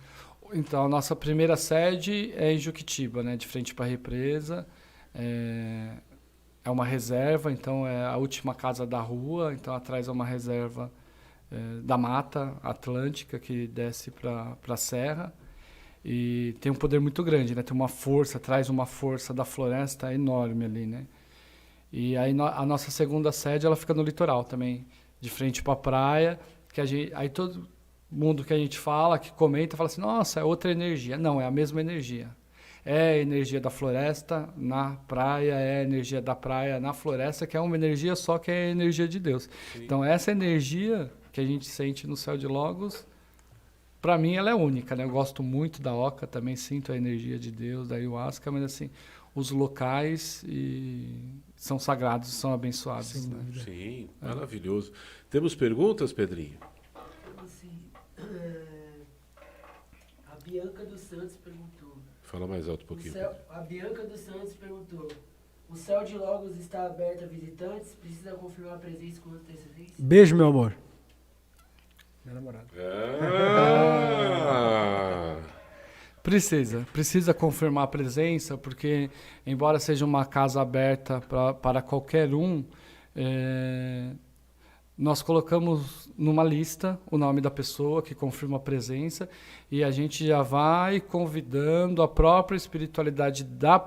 Então, a nossa primeira sede é em Juquitiba, né? De frente para a represa. É uma reserva, então é a última casa da rua. Então, atrás é uma reserva da Mata Atlântica que desce para a serra. E tem um poder muito grande, né? Tem uma força, traz uma força da floresta enorme ali, né? E aí a nossa segunda sede, ela fica no litoral também, de frente para a praia, que aí todo mundo que a gente fala, que comenta, fala assim, nossa, é outra energia. Não, é a mesma energia. É a energia da floresta na praia, é a energia da praia na floresta, que é uma energia só, que é a energia de Deus. Sim. Então, essa energia que a gente sente no Céu de Logos, para mim, ela é única, né? Eu gosto muito da Oca, também sinto a energia de Deus, da Ayahuasca, mas assim, os locais são sagrados, são abençoados. Sim, né? Sim, maravilhoso. Temos perguntas, Pedrinho? Sim. A Bianca dos Santos perguntou. Fala mais alto um pouquinho. A Bianca dos Santos perguntou. O Céu de Logos está aberto a visitantes? Precisa confirmar a presença com antecedência? Beijo, meu amor. Minha namorada. Precisa confirmar a presença, porque, embora seja uma casa aberta para qualquer um, nós colocamos numa lista o nome da pessoa que confirma a presença e a gente já vai convidando a própria espiritualidade da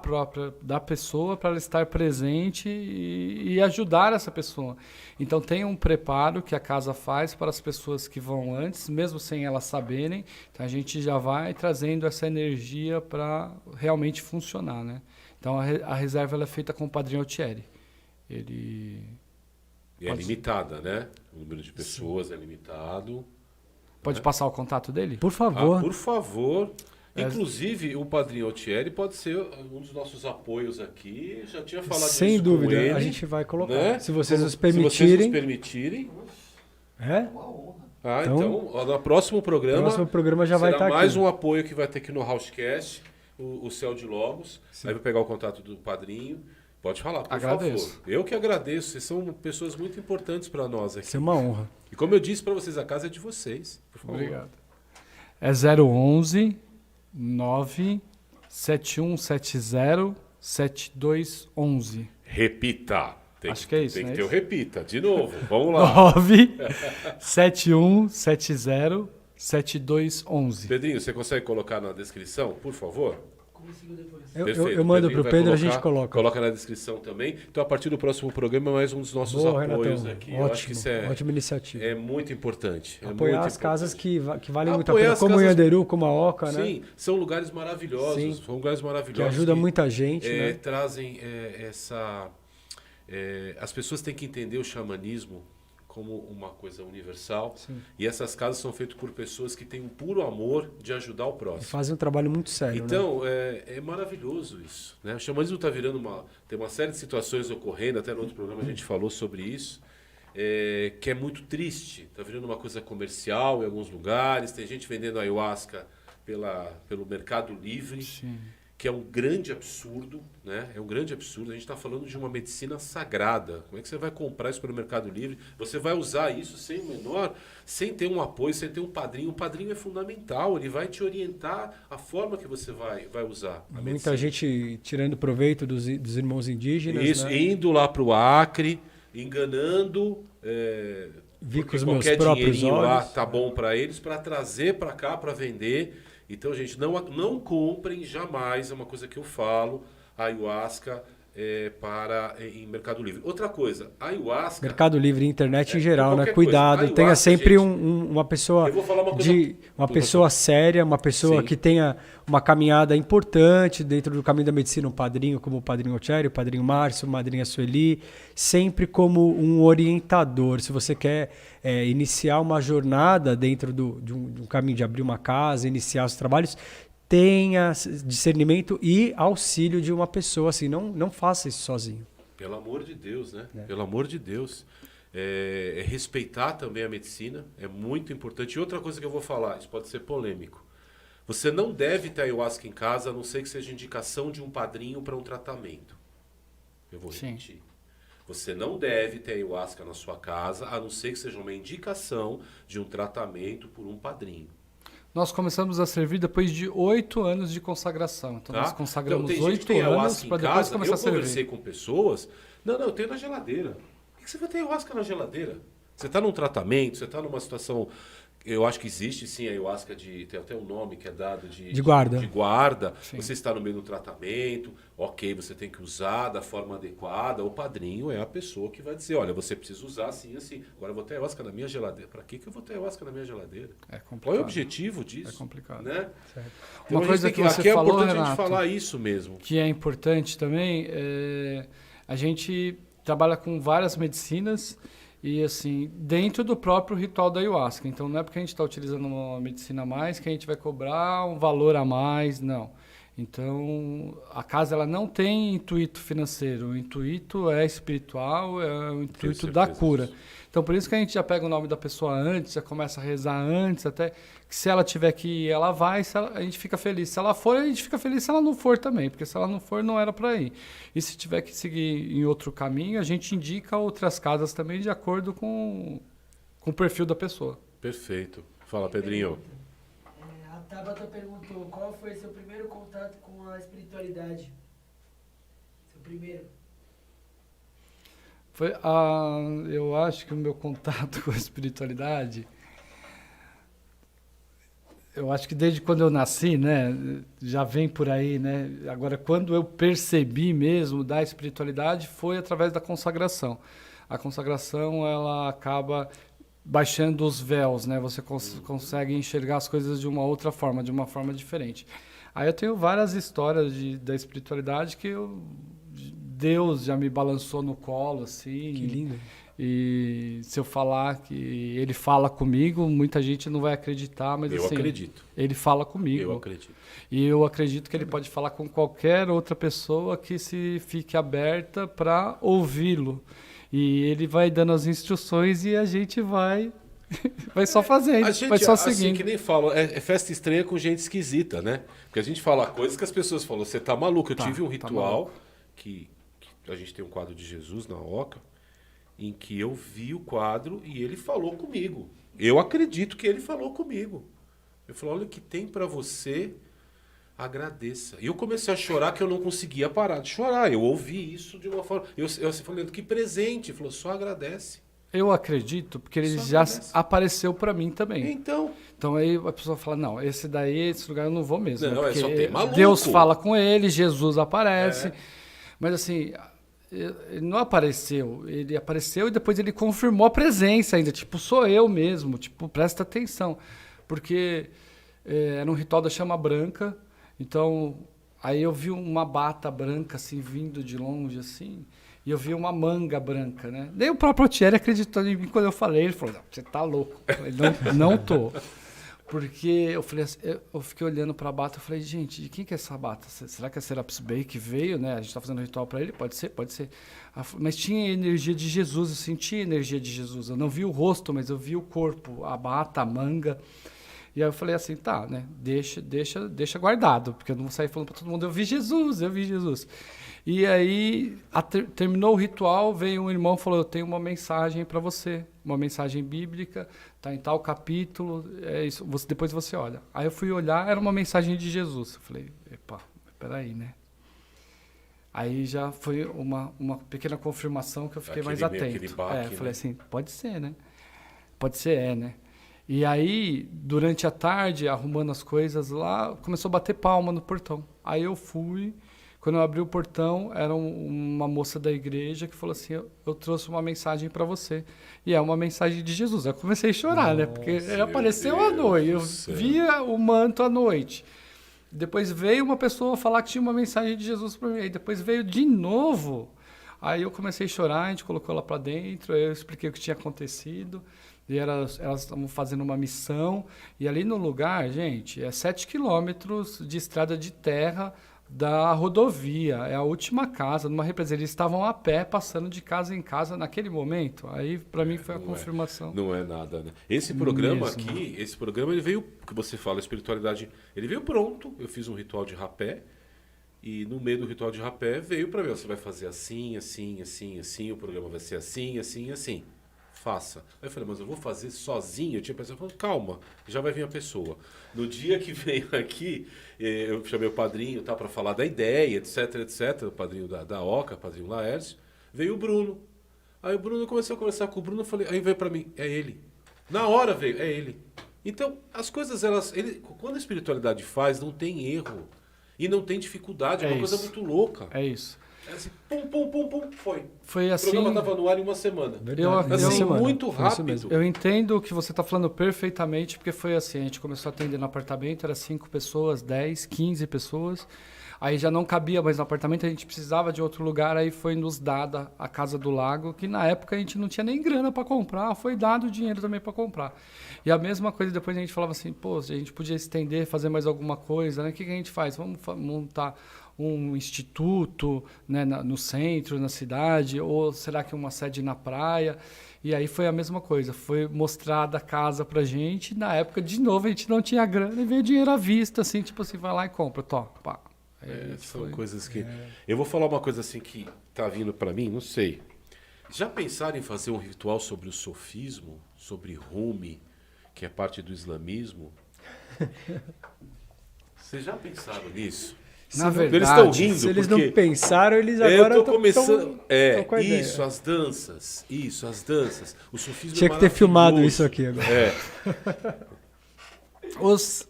pessoa para ela estar presente e ajudar essa pessoa. Então tem um preparo que a casa faz para as pessoas que vão antes, mesmo sem elas saberem. Então a gente já vai trazendo essa energia para realmente funcionar, né? Então a reserva ela é feita com o Padrinho Altieri. É limitada, né? O número de pessoas é limitado. Pode passar o contato dele? Por favor. Por favor. Inclusive, o Padrinho Altieri pode ser um dos nossos apoios aqui. Já tinha falado Sem disso dúvida, com ele, a gente vai colocar. Né? Se vocês nos Se vocês permitirem. nos permitirem. É? Então, no próximo programa, já vai estar mais aqui. um apoio que vai ter aqui no Housecast, o Céu de Logos. Sim. Aí vai pegar o contato do Padrinho. Pode falar, por favor. Eu que agradeço. Vocês são pessoas muito importantes para nós aqui. Isso é uma honra. E como eu disse para vocês, a casa é de vocês. Por favor. Obrigado. É 011 97170 7211. Repita. Acho que é isso, Tem né? que ter o repita. De novo. Vamos lá. 97170 7211. Pedrinho, você consegue colocar na descrição, por favor? Consigo depois. Eu mando para o Pedro, a gente coloca. Coloca na descrição também. Então, a partir do próximo programa, mais um dos nossos apoios aqui. Ótimo, eu acho que isso ótima iniciativa. É muito importante. Apoiar as casas que valem muito a pena, como o Yanderu, como a Oca, né? Sim, são lugares maravilhosos. Sim. São lugares maravilhosos. Que ajuda muita gente, né? Trazem essa... as pessoas têm que entender o xamanismo como uma coisa universal. Sim. E essas casas são feitas por pessoas que têm um puro amor de ajudar o próximo. E fazem um trabalho muito sério. Então, né? É maravilhoso isso. Né? O xamanismo está virando tem uma série de situações ocorrendo, até no outro programa a gente falou sobre isso, que é muito triste. Está virando uma coisa comercial em alguns lugares, tem gente vendendo ayahuasca pelo Mercado Livre. Sim. Que é um grande absurdo, né? É um grande absurdo. A gente está falando de uma medicina sagrada. Como é que você vai comprar isso pelo Mercado Livre? Você vai usar isso sem ter um apoio, sem ter um padrinho. O padrinho é fundamental, ele vai te orientar a forma que você vai usar a medicina. Muita gente tirando proveito dos irmãos indígenas. Isso, né? Indo lá para o Acre, enganando... Vi com os meus próprios olhos. Lá tá bom para eles, para trazer para cá, para vender... Então, gente, não comprem jamais, é uma coisa que eu falo, a ayahuasca em Mercado Livre. Outra coisa, a ayahuasca... Mercado Livre e internet em geral, né? Cuidado, ayahuasca, tenha sempre uma pessoa uma pessoa séria, uma pessoa que tenha uma caminhada importante dentro do caminho da medicina, um padrinho como o Padrinho Altieri, o Padrinho Márcio, a Madrinha Sueli, sempre como um orientador. Se você quer iniciar uma jornada dentro de um caminho de abrir uma casa, iniciar os trabalhos, tenha discernimento e auxílio de uma pessoa, assim, não faça isso sozinho. Pelo amor de Deus, né? Pelo amor de Deus. Respeitar também a medicina, é muito importante. E outra coisa que eu vou falar, isso pode ser polêmico. Você não deve ter ayahuasca em casa, a não ser que seja indicação de um padrinho para um tratamento. Eu vou repetir. Você não deve ter ayahuasca na sua casa, a não ser que seja uma indicação de um tratamento por um padrinho. Nós começamos a servir depois de 8 anos de consagração. Então, Tá? nós consagramos tem gente que 8 tem anos ayahuasca em para depois casa. começar a Eu conversei servir. com pessoas. Não, eu tenho na geladeira. Por que você vai ter ayahuasca na geladeira? Você está num tratamento, você está numa situação. Eu acho que existe sim a ayahuasca tem até um nome que é dado De guarda. De guarda. Sim. Você está no meio do tratamento, ok, você tem que usar da forma adequada. O padrinho é a pessoa que vai dizer, olha, você precisa usar assim, assim. Agora eu vou ter ayahuasca na minha geladeira. Para que eu vou ter ayahuasca na minha geladeira? É complicado. Qual é o objetivo disso? É complicado. Né? Certo. Então, Uma a gente coisa tem que você aqui falou, é importante a Renato, gente falar isso mesmo. que é importante também, a gente trabalha com várias medicinas e assim, dentro do próprio ritual da ayahuasca. Então não é porque a gente está utilizando uma medicina a mais que a gente vai cobrar um valor a mais, não. Então a casa ela não tem intuito financeiro, o intuito é espiritual, é o intuito da cura. Disso. Então por isso que a gente já pega o nome da pessoa antes, já começa a rezar antes, até que se ela tiver que ir, ela vai, a gente fica feliz. Se ela for, a gente fica feliz, se ela não for também, porque se ela não for, não era para ir. E se tiver que seguir em outro caminho, a gente indica outras casas também de acordo com o perfil da pessoa. Perfeito. Fala, Pedrinho. A Tabata perguntou, qual foi seu primeiro contato com a espiritualidade? Seu primeiro. Eu acho que o meu contato com a espiritualidade, eu acho que desde quando eu nasci, né, já vem por aí, né? Agora, quando eu percebi mesmo da espiritualidade, foi através da consagração. A consagração, ela acaba baixando os véus, né? Você consegue enxergar as coisas de uma outra forma, de uma forma diferente. Aí eu tenho várias histórias da espiritualidade que Deus já me balançou no colo, assim. Que lindo. E se eu falar que ele fala comigo, muita gente não vai acreditar, mas Eu assim, acredito. ele fala comigo. Eu acredito. E eu acredito que ele pode falar com qualquer outra pessoa que se fique aberta para ouvi-lo. E ele vai dando as instruções e a gente vai só fazendo, A gente, vai só assim, seguindo. que nem falam, é festa estranha com gente esquisita, né? Porque a gente fala coisas que as pessoas falam, você tá maluco. Eu tive um ritual maluco. que a gente tem um quadro de Jesus na Oca, em que eu vi o quadro e ele falou comigo. Eu acredito que ele falou comigo. Eu falei, olha o que tem para você, agradeça. E eu comecei a chorar que eu não conseguia parar de chorar. Eu ouvi isso de uma forma... Eu falei, que presente. Ele falou, só agradece. Eu acredito, porque ele Só já agradece. apareceu para mim também. Então, Então aí a pessoa fala, não, esse lugar eu não vou mesmo. Não, né? é só Porque tem maluco. Deus fala com ele, Jesus aparece. É. Mas assim, ele não apareceu. Ele apareceu e depois ele confirmou a presença ainda. Tipo, sou eu mesmo. Tipo, presta atenção. Porque era um ritual da chama branca. Então, aí eu vi uma bata branca, assim, vindo de longe, assim. E eu vi uma manga branca, né? Daí o próprio Thierry acreditou em mim quando eu falei. Ele falou, não, você tá louco. Eu falei, não tô. Porque eu falei assim, eu fiquei olhando para a bata, eu falei, gente, de quem que é essa bata? Será que é Serapis Bey que veio, né? A gente tá fazendo um ritual para ele? Pode ser, pode ser. Mas tinha energia de Jesus, eu senti a energia de Jesus. Eu não vi o rosto, mas eu vi o corpo, a bata, a manga. E aí eu falei assim, tá, né? Deixa guardado, porque eu não vou sair falando para todo mundo, eu vi Jesus, eu vi Jesus. E aí, terminou o ritual, veio um irmão e falou, eu tenho uma mensagem para você, uma mensagem bíblica, tá em tal capítulo, é isso, depois você olha. Aí eu fui olhar, era uma mensagem de Jesus. Eu falei, epa, peraí, né? Aí já foi uma pequena confirmação que eu fiquei mais atento. Aquele baque, Eu falei né? assim, pode ser, né? Pode ser, né? E aí, durante a tarde, arrumando as coisas lá, começou a bater palma no portão. Aí eu fui, quando eu abri o portão, era uma moça da igreja que falou assim, eu trouxe uma mensagem para você. E é uma mensagem de Jesus. Aí eu comecei a chorar, né? Porque ele apareceu à noite, eu via o manto à noite. Depois veio uma pessoa falar que tinha uma mensagem de Jesus para mim. Aí depois veio de novo. Aí eu comecei a chorar, a gente colocou ela para dentro, aí eu expliquei o que tinha acontecido. E elas estavam fazendo uma missão. E ali no lugar, gente, é 7 quilômetros de estrada de terra da rodovia. É a última casa, numa represa. Eles estavam a pé, passando de casa em casa naquele momento. Aí, para mim, foi a confirmação. Não é nada, né? Esse programa Mesmo. aqui, ele veio, que você fala, espiritualidade, ele veio pronto. Eu fiz um ritual de rapé E no meio do ritual de rapé veio para mim, você vai fazer assim, assim, assim, assim, o programa vai ser assim, assim, assim. Faça. Aí eu falei, mas eu vou fazer sozinho? Eu tinha pensado, calma, já vai vir a pessoa. No dia que veio aqui, eu chamei o padrinho, tá, para falar da ideia, etc, etc, o padrinho da Oca, o padrinho Laércio, veio o Bruno. Aí o Bruno começou a conversar com o Bruno, eu falei, aí veio para mim, é ele. Na hora veio, é ele. Então, as coisas, quando a espiritualidade faz, não tem erro. E não tem dificuldade, é uma coisa muito louca. É isso. É assim, pum, pum, pum, pum, foi. Foi assim. O programa estava no ar em uma semana. Verdade, Assim, semana. muito Foi isso rápido. mesmo. Eu entendo o que você está falando perfeitamente, porque foi assim, a gente começou a atender no apartamento, era 5 pessoas, 10, 15 pessoas, aí já não cabia mais no apartamento, a gente precisava de outro lugar, aí foi nos dada a Casa do Lago, que na época a gente não tinha nem grana para comprar, foi dado o dinheiro também para comprar. E a mesma coisa, depois a gente falava assim, pô, a gente podia estender, fazer mais alguma coisa, né? O que a gente faz? Vamos montar um instituto, né, no centro, na cidade, ou será que uma sede na praia? E aí foi a mesma coisa, foi mostrada a casa pra gente, e na época, de novo, a gente não tinha grana, e veio dinheiro à vista, assim, tipo assim, vai lá e compra, pá. São coisas que... Eu vou falar uma coisa assim que tá vindo para mim, não sei. Já pensaram em fazer um ritual sobre o sofismo, sobre Rumi, que é parte do islamismo? Vocês já pensaram nisso? Na Eles verdade, estão rindo Se eles porque não pensaram, eles agora eu tô estão começando. com a ideia. Isso, as danças. Isso, as danças. O sofismo Tinha é que ter filmado maravilhoso. isso aqui agora. É. Os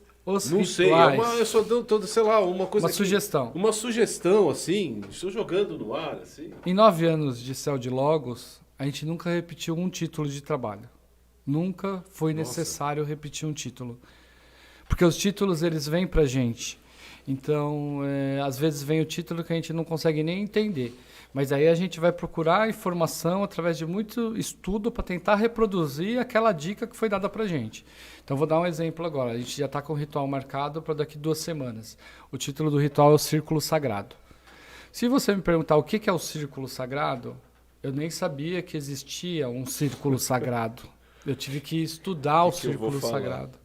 Não sei, eu só dando todo, sei lá, uma coisa. Uma sugestão. Uma sugestão, assim. Estou jogando no ar, assim. Em 9 anos de Céu de Logos, a gente nunca repetiu um título de trabalho. Nunca foi necessário repetir um título. Porque os títulos, eles vêm pra gente. Então, às vezes vem o título que a gente não consegue nem entender. Mas aí a gente vai procurar informação através de muito estudo para tentar reproduzir aquela dica que foi dada pra gente. Então, vou dar um exemplo agora. A gente já está com o ritual marcado para daqui 2 semanas. O título do ritual é o Círculo Sagrado. Se você me perguntar o que é o Círculo Sagrado, eu nem sabia que existia um Círculo Sagrado. Eu tive que estudar o Círculo Sagrado.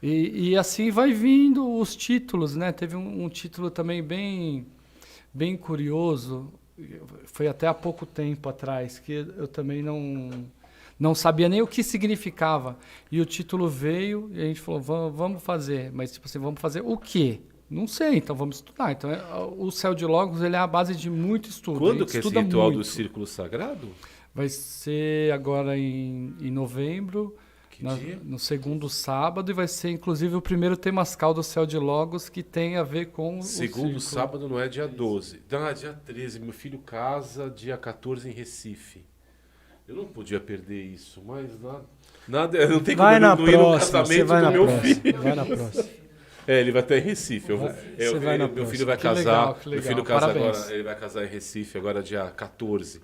E assim vai vindo os títulos, né? Teve um título também bem curioso, foi até há pouco tempo atrás, que eu também não sabia nem o que significava. E o título veio e a gente falou, vamos fazer. Mas, tipo assim, vamos fazer o quê? Não sei, então vamos estudar. Então, o Céu de Logos, ele é a base de muito estudo. Quando que é esse ritual muito. do Círculo Sagrado? Vai ser agora em novembro, dia? no segundo sábado, e vai ser inclusive o primeiro temascal do Céu de Logos, que tem a ver com Segundo o círculo. sábado não é dia 12. Não, é dia 13. Meu filho casa dia 14 em Recife. Eu não podia perder isso, mas nada eu não tem como Vai eu na não ir no próxima, você casamento vai do na meu próxima. filho. Vai na próxima. Ele vai estar em Recife. Você vai na meu próxima. filho vai Que casar. legal, que Meu legal. filho casa Parabéns. agora. Ele vai casar em Recife agora dia 14.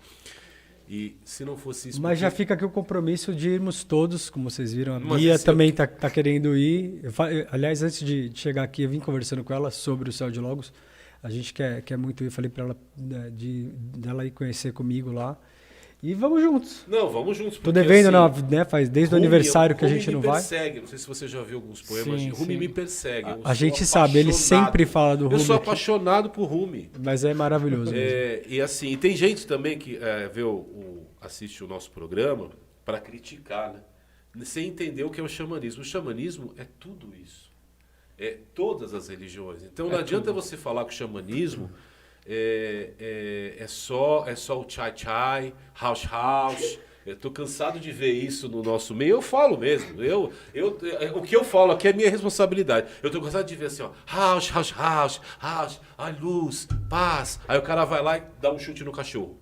E se não fosse isso. Mas já porque- fica aqui o compromisso de irmos todos, como vocês viram. A Mas Bia esse também tá querendo ir. Aliás, antes de chegar aqui, eu vim conversando com ela sobre o Céu de Logos. A gente quer muito ir. Falei para ela dela ir conhecer comigo lá. E vamos juntos. Não, vamos juntos. Tô porque, devendo, assim, né? Faz desde o Rumi aniversário que a Rumi gente me não vai. persegue. Não sei se você já viu alguns poemas Sim, de Rumi sim. me persegue. Eu A sou gente sabe, ele apaixonado. sempre fala do Eu Rumi sou aqui. apaixonado por Rumi. Mas é maravilhoso mesmo. E assim, e tem gente também que assiste o nosso programa para criticar, né? Sem entender o que é o xamanismo. O xamanismo é tudo isso. É todas as religiões. Então não adianta você falar que o xamanismo é só o chai-chai, house. Eu tô cansado de ver isso no nosso meio. Eu falo mesmo. O que eu falo aqui é minha responsabilidade. Eu tô cansado de ver assim, ó, house, ai, luz, paz. Aí o cara vai lá e dá um chute no cachorro.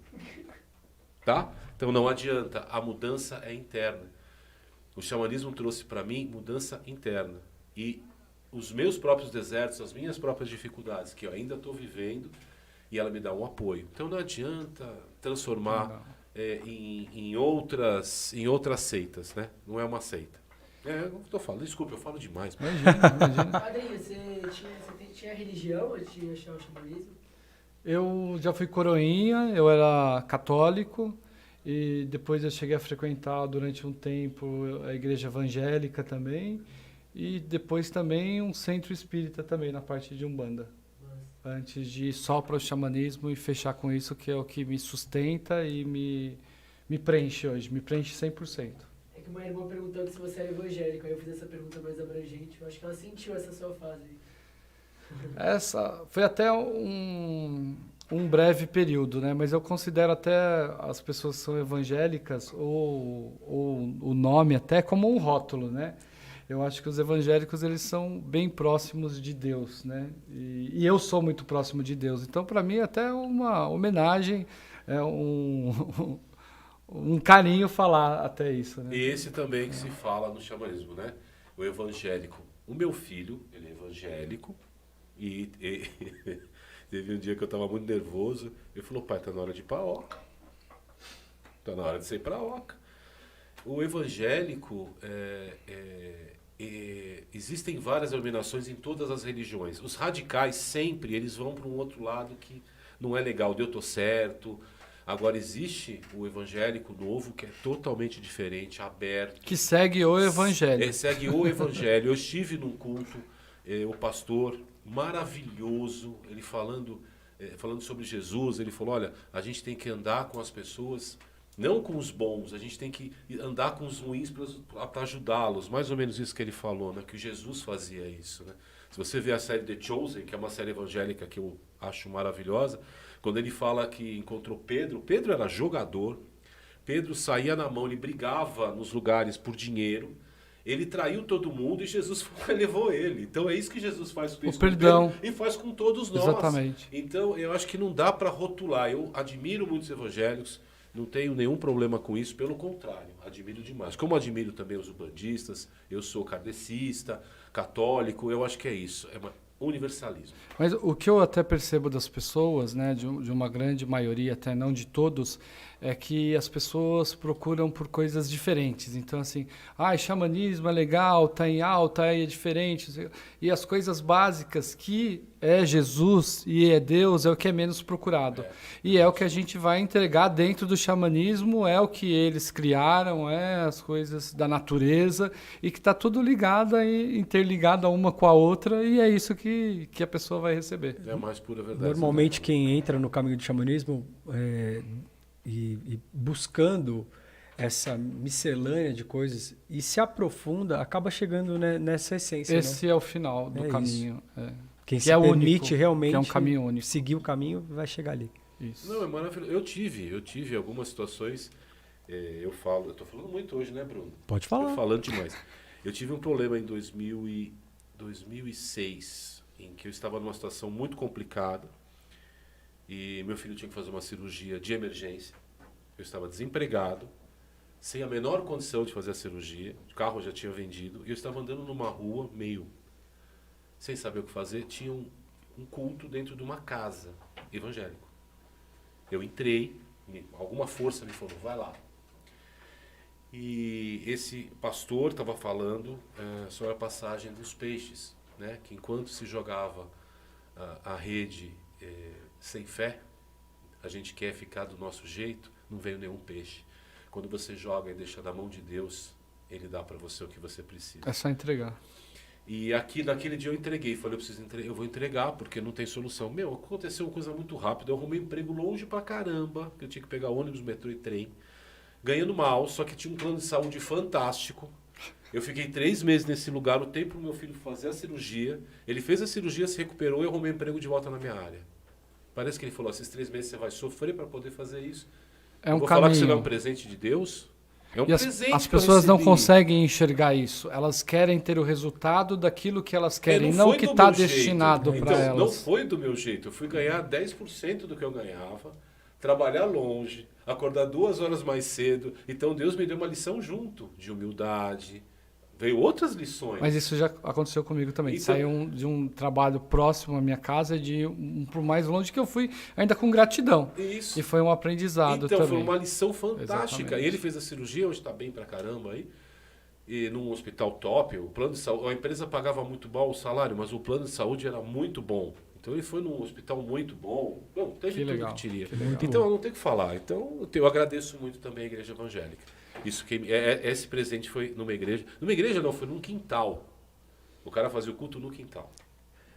Tá? Então não adianta. A mudança é interna. O xamanismo trouxe para mim mudança interna. E os meus próprios desertos, as minhas próprias dificuldades, que eu ainda estou vivendo, e ela me dá um apoio. Então não adianta transformar em outras seitas, né? Não é uma seita. Eu tô falando, desculpa, eu falo demais. Imagina. Padrinho, você tinha religião antes de achar o xamanismo? Eu já fui coroinha, eu era católico, e depois eu cheguei a frequentar durante um tempo a igreja evangélica também, e depois também um centro espírita também, na parte de Umbanda. antes de ir só para o xamanismo e fechar com isso, que é o que me sustenta e me preenche hoje, me preenche 100%. É que uma irmã perguntou se você era evangélico, aí eu fiz essa pergunta mais abrangente. Eu acho que ela sentiu essa sua fase aí. Essa foi até um breve período, né? Mas eu considero até as pessoas que são evangélicas, ou o nome até, como um rótulo, né? Eu acho que os evangélicos, eles são bem próximos de Deus, né? E eu sou muito próximo de Deus. Então, para mim, até uma homenagem, é um carinho falar até isso, né? E esse também que se fala no xamanismo, né? O evangélico. O meu filho, ele é evangélico, e teve um dia que eu estava muito nervoso, ele falou, pai, tá na hora de ir pra Oca. Tá na hora de você ir pra Oca. O evangélico, existem várias denominações em todas as religiões. Os radicais sempre, eles vão para um outro lado que não é legal, eu tô certo. Agora existe o evangélico novo que é totalmente diferente, aberto. Que segue o evangelho. Segue o evangelho. Eu estive num culto, o pastor maravilhoso, ele falando sobre Jesus, ele falou, olha, a gente tem que andar com as pessoas, não com os bons, a gente tem que andar com os ruins para ajudá-los. Mais ou menos isso que ele falou, né? Que Jesus fazia isso, né? Se você vê a série The Chosen, que é uma série evangélica que eu acho maravilhosa, quando ele fala que encontrou Pedro era jogador, Pedro saía na mão, ele brigava nos lugares por dinheiro, ele traiu todo mundo e Jesus levou ele. Então é isso que Jesus faz com o perdão. Pedro e faz com todos nós. Exatamente. Então eu acho que não dá para rotular. Eu admiro muitos evangélicos, não tenho nenhum problema com isso, pelo contrário, admiro demais. Como admiro também os umbandistas, eu sou kardecista, católico, eu acho que é isso, é universalismo. Mas o que eu até percebo das pessoas, né, de uma grande maioria, até não de todos, é que as pessoas procuram por coisas diferentes. Então, assim, xamanismo é legal, tá em alta, é diferente. E as coisas básicas que é Jesus e é Deus é o que é menos procurado. E é o que a gente vai entregar dentro do xamanismo, é o que eles criaram, é as coisas da natureza, e que está tudo ligado e interligado uma com a outra, e é isso que a pessoa vai receber. É a mais pura verdade. Normalmente quem entra no caminho do xamanismo e buscando essa miscelânea de coisas e se aprofunda, acaba chegando nessa essência. Esse é o final do caminho. Quem que se permite realmente que é um caminho único. seguir o caminho vai chegar ali. Isso. Não, é maravilhoso. Eu tive algumas situações, eu tô falando muito hoje, né, Bruno? Pode falar. Tô falando demais. Eu tive um problema em 2006, em que eu estava numa situação muito complicada e meu filho tinha que fazer uma cirurgia de emergência. Eu estava desempregado, sem a menor condição de fazer a cirurgia, o carro já tinha vendido, e eu estava andando numa rua meio sem saber o que fazer. Tinha um culto dentro de uma casa evangélico. Eu entrei, alguma força me falou, vai lá. E esse pastor estava falando sobre a passagem dos peixes, né? Que enquanto se jogava a rede sem fé, a gente quer ficar do nosso jeito, não veio nenhum peixe. Quando você joga e deixa na mão de Deus, Ele dá para você o que você precisa. É só entregar. E naquele dia eu entreguei, falei, eu vou entregar porque não tem solução. Aconteceu uma coisa muito rápida, eu arrumei emprego longe pra caramba, que eu tinha que pegar ônibus, metrô e trem, ganhando mal, só que tinha um plano de saúde fantástico. Eu fiquei 3 meses nesse lugar, o tempo pro meu filho fazer a cirurgia, ele fez a cirurgia, se recuperou e eu arrumei emprego de volta na minha área. Parece que ele falou, esses 3 meses você vai sofrer para poder fazer isso. É um vou caminho. falar que isso não é um presente de Deus? É um presente. As pessoas não recebi. conseguem enxergar isso. Elas querem ter o resultado daquilo que elas querem, não o que está destinado para então, elas. Não foi do meu jeito. Eu fui ganhar 10% do que eu ganhava, trabalhar longe, acordar 2 horas mais cedo. Então Deus me deu uma lição junto, de humildade. Veio outras lições. Mas isso já aconteceu comigo também. Então, Saiu de um trabalho próximo à minha casa, por mais longe que eu fui, ainda com gratidão. Isso. E foi um aprendizado então, também. foi uma lição fantástica. Exatamente. Ele fez a cirurgia, hoje está bem pra caramba aí. E num hospital top, o plano de saúde, a empresa pagava muito mal o salário, mas o plano de saúde era muito bom. Então ele foi num hospital muito bom. Bom, teve tudo legal, que teria. que legal. Então eu não tenho o que falar. Então eu agradeço muito também a igreja evangélica. Isso que esse presente foi numa igreja. Numa igreja não, foi num quintal. O cara fazia o culto no quintal.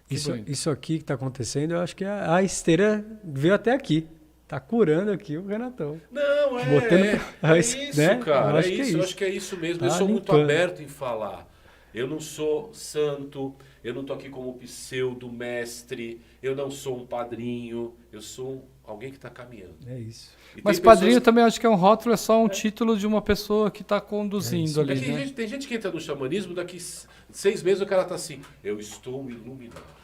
bonito. Isso aqui que está acontecendo, eu acho que a esteira veio até aqui. Tá curando aqui o Renatão. Não, Botando- é isso, né? cara. Eu É acho que é isso, eu isso. acho que é isso mesmo. Tá Eu sou muito limpando. aberto em falar. Eu não sou santo, eu não tô aqui como pseudo mestre, eu não sou um padrinho, eu sou alguém que está caminhando. É isso. E Mas tem padrinho pessoas- também acho que é um rótulo, é só um título de uma pessoa que está conduzindo É ali, Porque né? tem gente que entra no xamanismo, daqui 6 meses o cara tá assim, eu estou iluminado.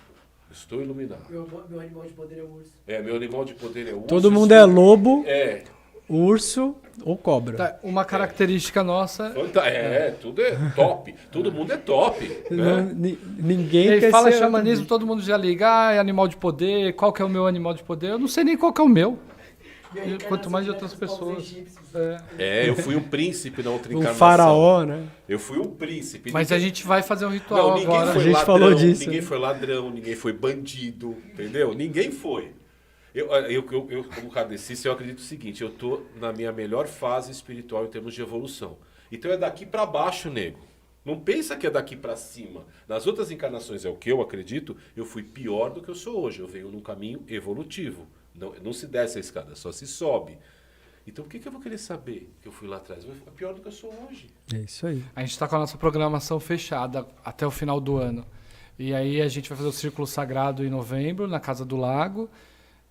Estou iluminado. Meu animal de poder é o urso. Meu animal de poder é o urso. Todo mundo é lobo, É, urso ou cobra. Tá, uma característica nossa. tudo é top. Todo mundo é top. Não, Né? ninguém E aí quer fala ser xamanismo, outro todo mundo já liga, ah, é animal de poder, qual que é o meu animal de poder? Eu não sei nem qual que é o meu. Minha Quanto mais de reencarnação outras direto dos povos pessoas. egípcios. Eu fui um príncipe na outra bicho. Um encarnação. faraó, né? Eu fui um príncipe. Mas a gente vai fazer um Não, ritual ninguém agora. foi A gente ladrão, falou disso, ninguém né? foi ladrão, ninguém foi bandido, entendeu? Ninguém foi. Eu como kardecista, eu acredito o seguinte, eu tô na minha melhor fase espiritual em termos de evolução. Então é daqui para baixo, nego. Não pensa que é daqui para cima. Nas outras encarnações, é o que eu acredito, eu fui pior do que eu sou hoje. Eu venho num caminho evolutivo. Não se desce a escada, só se sobe. Então, por que eu vou querer saber que eu fui lá atrás? É pior do que eu sou hoje. É isso aí. A gente está com a nossa programação fechada até o final do ano. E aí a gente vai fazer o Círculo Sagrado em novembro, na Casa do Lago.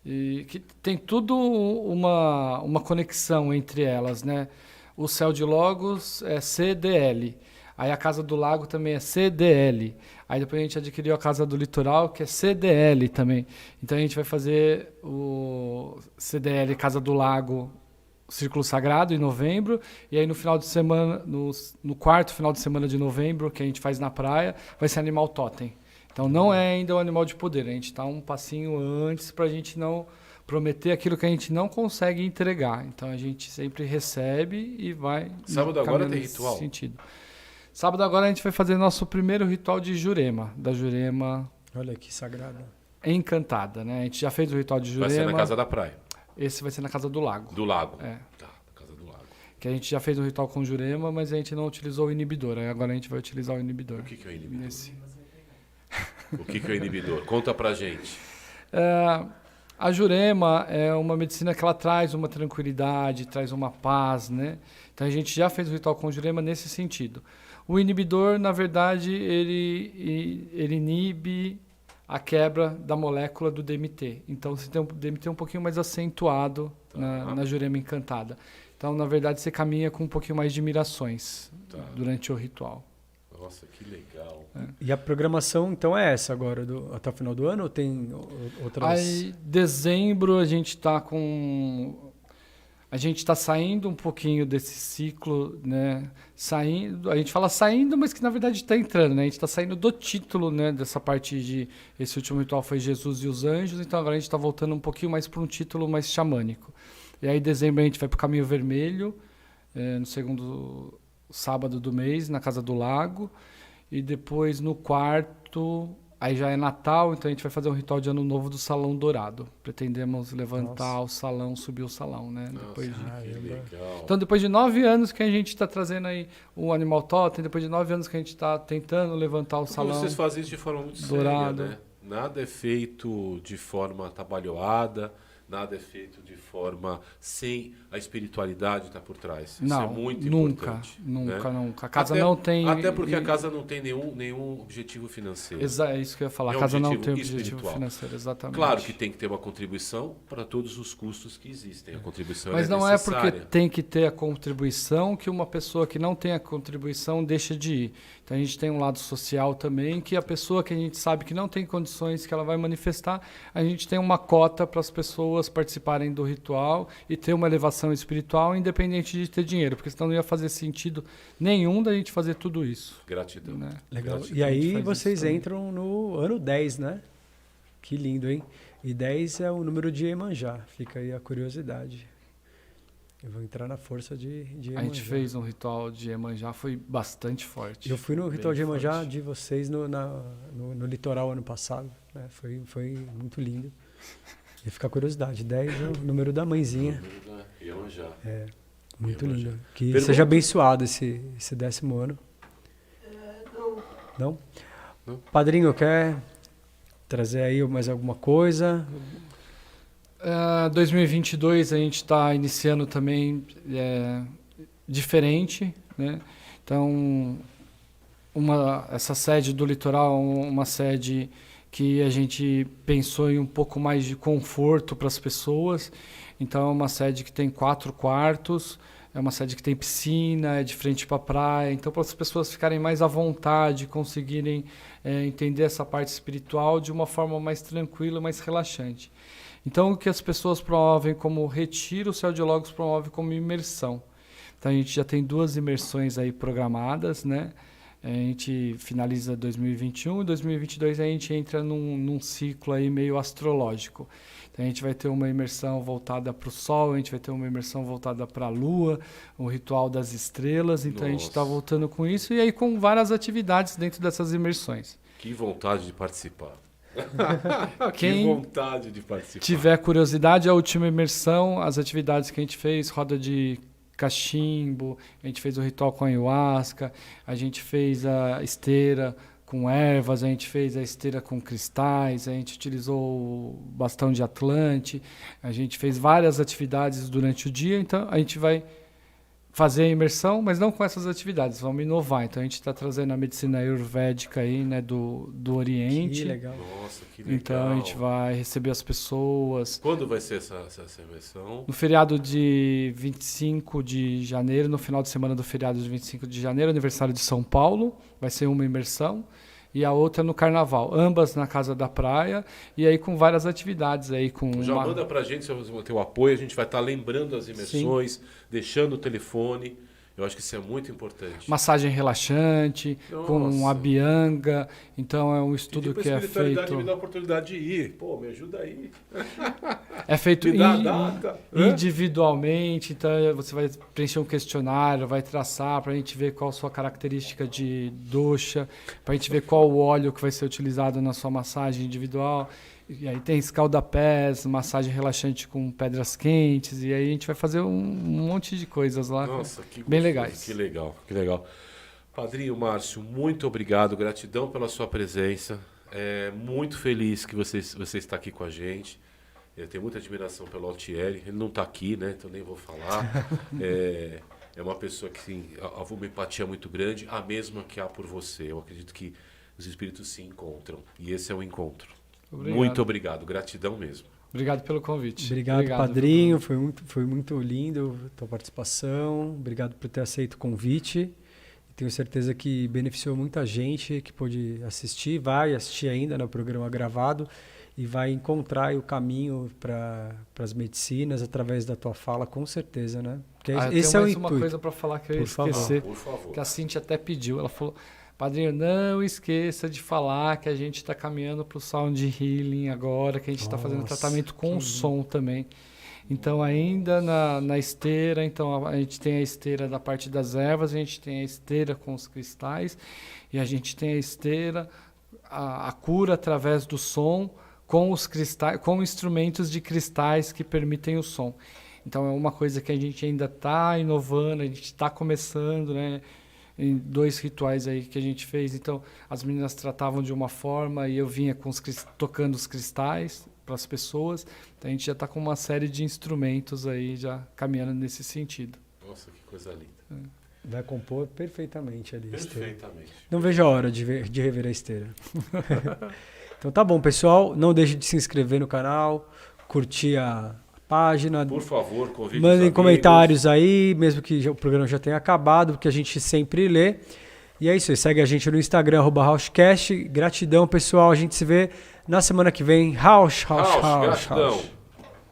E que tem tudo uma conexão entre elas, né? O Céu de Logos é CDL. Aí a Casa do Lago também é CDL. Aí depois a gente adquiriu a Casa do Litoral, que é CDL também. Então a gente vai fazer o CDL Casa do Lago, Círculo Sagrado, em novembro. E aí no final de semana, no quarto final de semana de novembro, que a gente faz na praia, vai ser Animal Totem. Então não é ainda o animal de poder. A gente está um passinho antes para a gente não prometer aquilo que a gente não consegue entregar. Então a gente sempre recebe e vai. Sábado agora caminhando tem nesse ritual? sentido. Sábado agora a gente vai fazer nosso primeiro ritual de Jurema, da Jurema Olha que sagrado. Encantada, né? A gente já fez o ritual de Jurema. Vai ser na Casa da Praia. Esse vai ser na Casa do Lago. Do lago. É. Tá, na Casa do Lago. Que a gente já fez o ritual com Jurema, mas a gente não utilizou o inibidor. Aí agora a gente vai utilizar o inibidor. O que é o inibidor? Nesse. O que é o inibidor? Conta pra gente. A Jurema é uma medicina que ela traz uma tranquilidade, traz uma paz, né? Então a gente já fez o ritual com Jurema nesse sentido. O inibidor, na verdade, ele inibe a quebra da molécula do DMT. Então você tem um DMT um pouquinho mais acentuado na Jurema Encantada. Então, na verdade, você caminha com um pouquinho mais de mirações durante o ritual. Nossa, que legal. E a programação, então, é essa agora, até o final do ano? Ou tem outras? Aí, dezembro, a gente está com... A gente está saindo um pouquinho desse ciclo, né? Saindo, a gente fala saindo, mas que na verdade está entrando, né? A gente está saindo do título, né? Dessa parte de... Esse último ritual foi Jesus e os Anjos, então agora a gente está voltando um pouquinho mais para um título mais xamânico. E aí, em dezembro, a gente vai para o Caminho Vermelho, no segundo sábado do mês, na Casa do Lago. E depois, no quarto, aí já é Natal, então a gente vai fazer um ritual de Ano Novo do Salão Dourado. Pretendemos levantar o salão, subir o salão, né? Nossa, Depois de... que legal. Então, depois de 9 anos que a gente está trazendo aí o Animal Totem, depois de 9 anos que a gente está tentando levantar o Porque salão. vocês fazem isso de forma muito Dourado. séria, né? Nada é feito de forma atabalhoada, nada é feito de forma sem a espiritualidade estar por trás. Isso Não, é muito nunca, importante. nunca, né? nunca. A casa Até- não tem... Até porque a casa não tem nenhum objetivo financeiro. É isso que eu ia falar. É A um casa não objetivo tem objetivo espiritual. financeiro, exatamente. Claro que tem que ter uma contribuição para todos os custos que existem. A contribuição Mas é não é porque necessária. tem que ter a contribuição que uma pessoa que não tem a contribuição deixa de ir. Então a gente tem um lado social também, que a pessoa que a gente sabe que não tem condições que ela vai manifestar, a gente tem uma cota para as pessoas participarem do ritual e ter uma elevação espiritual independente de ter dinheiro, porque senão não ia fazer sentido nenhum da gente fazer tudo isso. Gratidão. Né? Legal. Gratidão. E a gente aí faz vocês isso também. entram no ano 10, né? Que lindo, hein? E 10 é o número de Iemanjá. Fica aí a curiosidade. Eu vou entrar na força de Iemanjá. A gente fez um ritual de Iemanjá, foi bastante forte. Eu fui no Bem ritual de Iemanjá forte. de vocês no litoral ano passado. Né? Foi muito lindo. E fica a curiosidade. 10 é o número da mãezinha. Iemanjá. Muito Iemanjá. lindo. Que Pergunta. seja abençoado esse 10º ano. Não. Não? Não. Padrinho, quer trazer aí mais alguma coisa? 2022 a gente está iniciando também diferente, né? Então, essa sede do Litoral é uma sede que a gente pensou em um pouco mais de conforto para as pessoas. Então, é uma sede que tem 4 quartos, é uma sede que tem piscina, é de frente para a praia. Então, para as pessoas ficarem mais à vontade, conseguirem entender essa parte espiritual de uma forma mais tranquila, mais relaxante. Então, o que as pessoas promovem como retiro, o Céu de Logos promove como imersão. Então, a gente já tem 2 imersões aí programadas, né? A gente finaliza 2021 e 2022 a gente entra num ciclo aí meio astrológico. Então, a gente vai ter uma imersão voltada para o Sol, a gente vai ter uma imersão voltada para a Lua, o ritual das estrelas. Então, a gente está voltando com isso e aí com várias atividades dentro dessas imersões. Que vontade de participar. Quem que vontade de participar. Tiver curiosidade, a última imersão, as atividades que a gente fez, roda de cachimbo, a gente fez o ritual com ayahuasca, a gente fez a esteira com ervas, a gente fez a esteira com cristais, a gente utilizou o bastão de Atlante, a gente fez várias atividades durante o dia, então a gente vai fazer a imersão, mas não com essas atividades, vamos inovar. Então a gente está trazendo a medicina ayurvédica aí, né, do Oriente. Que legal. Nossa, que legal. Então a gente vai receber as pessoas. Quando vai ser essa imersão? No feriado de 25 de janeiro, no final de semana do feriado de 25 de janeiro, aniversário de São Paulo, vai ser uma imersão. E a outra no Carnaval, ambas na Casa da Praia, e aí com várias atividades aí com Já manda pra gente o teu apoio, a gente vai estar lembrando as imersões, deixando o telefone. Eu acho que isso é muito importante. Massagem relaxante, com a Bianga. Então é um estudo que é feito. Me dá a oportunidade de ir. Pô, me ajuda aí. É feito Me dá a data. individualmente. Então você vai preencher um questionário, vai traçar para a gente ver qual a sua característica de dosha, para a gente ver qual o óleo que vai ser utilizado na sua massagem individual. E aí tem escalda-pés, massagem relaxante com pedras quentes, e aí a gente vai fazer um monte de coisas lá. Nossa, que bem gostoso, legais. Que legal, que legal. Padrinho Márcio, muito obrigado, gratidão pela sua presença. Muito feliz que você está aqui com a gente. Eu tenho muita admiração pelo Altieri, ele não está aqui, né? Então nem vou falar. É uma pessoa que tem uma empatia muito grande, a mesma que há por você. Eu acredito que os espíritos se encontram, e esse é o encontro. Obrigado. Muito obrigado, gratidão mesmo. Obrigado pelo convite. Obrigado, padrinho. Foi muito lindo a tua participação. Obrigado por ter aceito o convite. Tenho certeza que beneficiou muita gente que pôde assistir, vai assistir ainda no programa gravado e vai encontrar o caminho para as medicinas através da tua fala, com certeza, né? Porque esse é o intuito. Uma coisa para falar que eu ia esquecer, por favor. que a Cintia até pediu. Ela falou: padrinho, não esqueça de falar que a gente está caminhando para o Sound Healing agora, que a gente está fazendo tratamento com som também. Então, ainda na esteira, então a gente tem a esteira da parte das ervas, a gente tem a esteira com os cristais, e a gente tem a esteira, a cura através do som, com os cristais, com instrumentos de cristais que permitem o som. Então, é uma coisa que a gente ainda está inovando, a gente está começando, né? Em 2 rituais aí que a gente fez. Então, as meninas tratavam de uma forma e eu vinha tocando os cristais para as pessoas. Então, a gente já está com uma série de instrumentos aí já caminhando nesse sentido. Nossa, que coisa linda. Vai compor perfeitamente ali. Perfeitamente. Não vejo a hora de rever a esteira. Então tá bom, pessoal. Não deixe de se inscrever no canal, curtir a página. Por favor, convide os Mandem amigos. comentários aí, mesmo que o programa já tenha acabado, porque a gente sempre lê. E é isso aí. Segue a gente no Instagram, @Rauschcast. Gratidão, pessoal. A gente se vê na semana que vem. Rausch. Gratidão.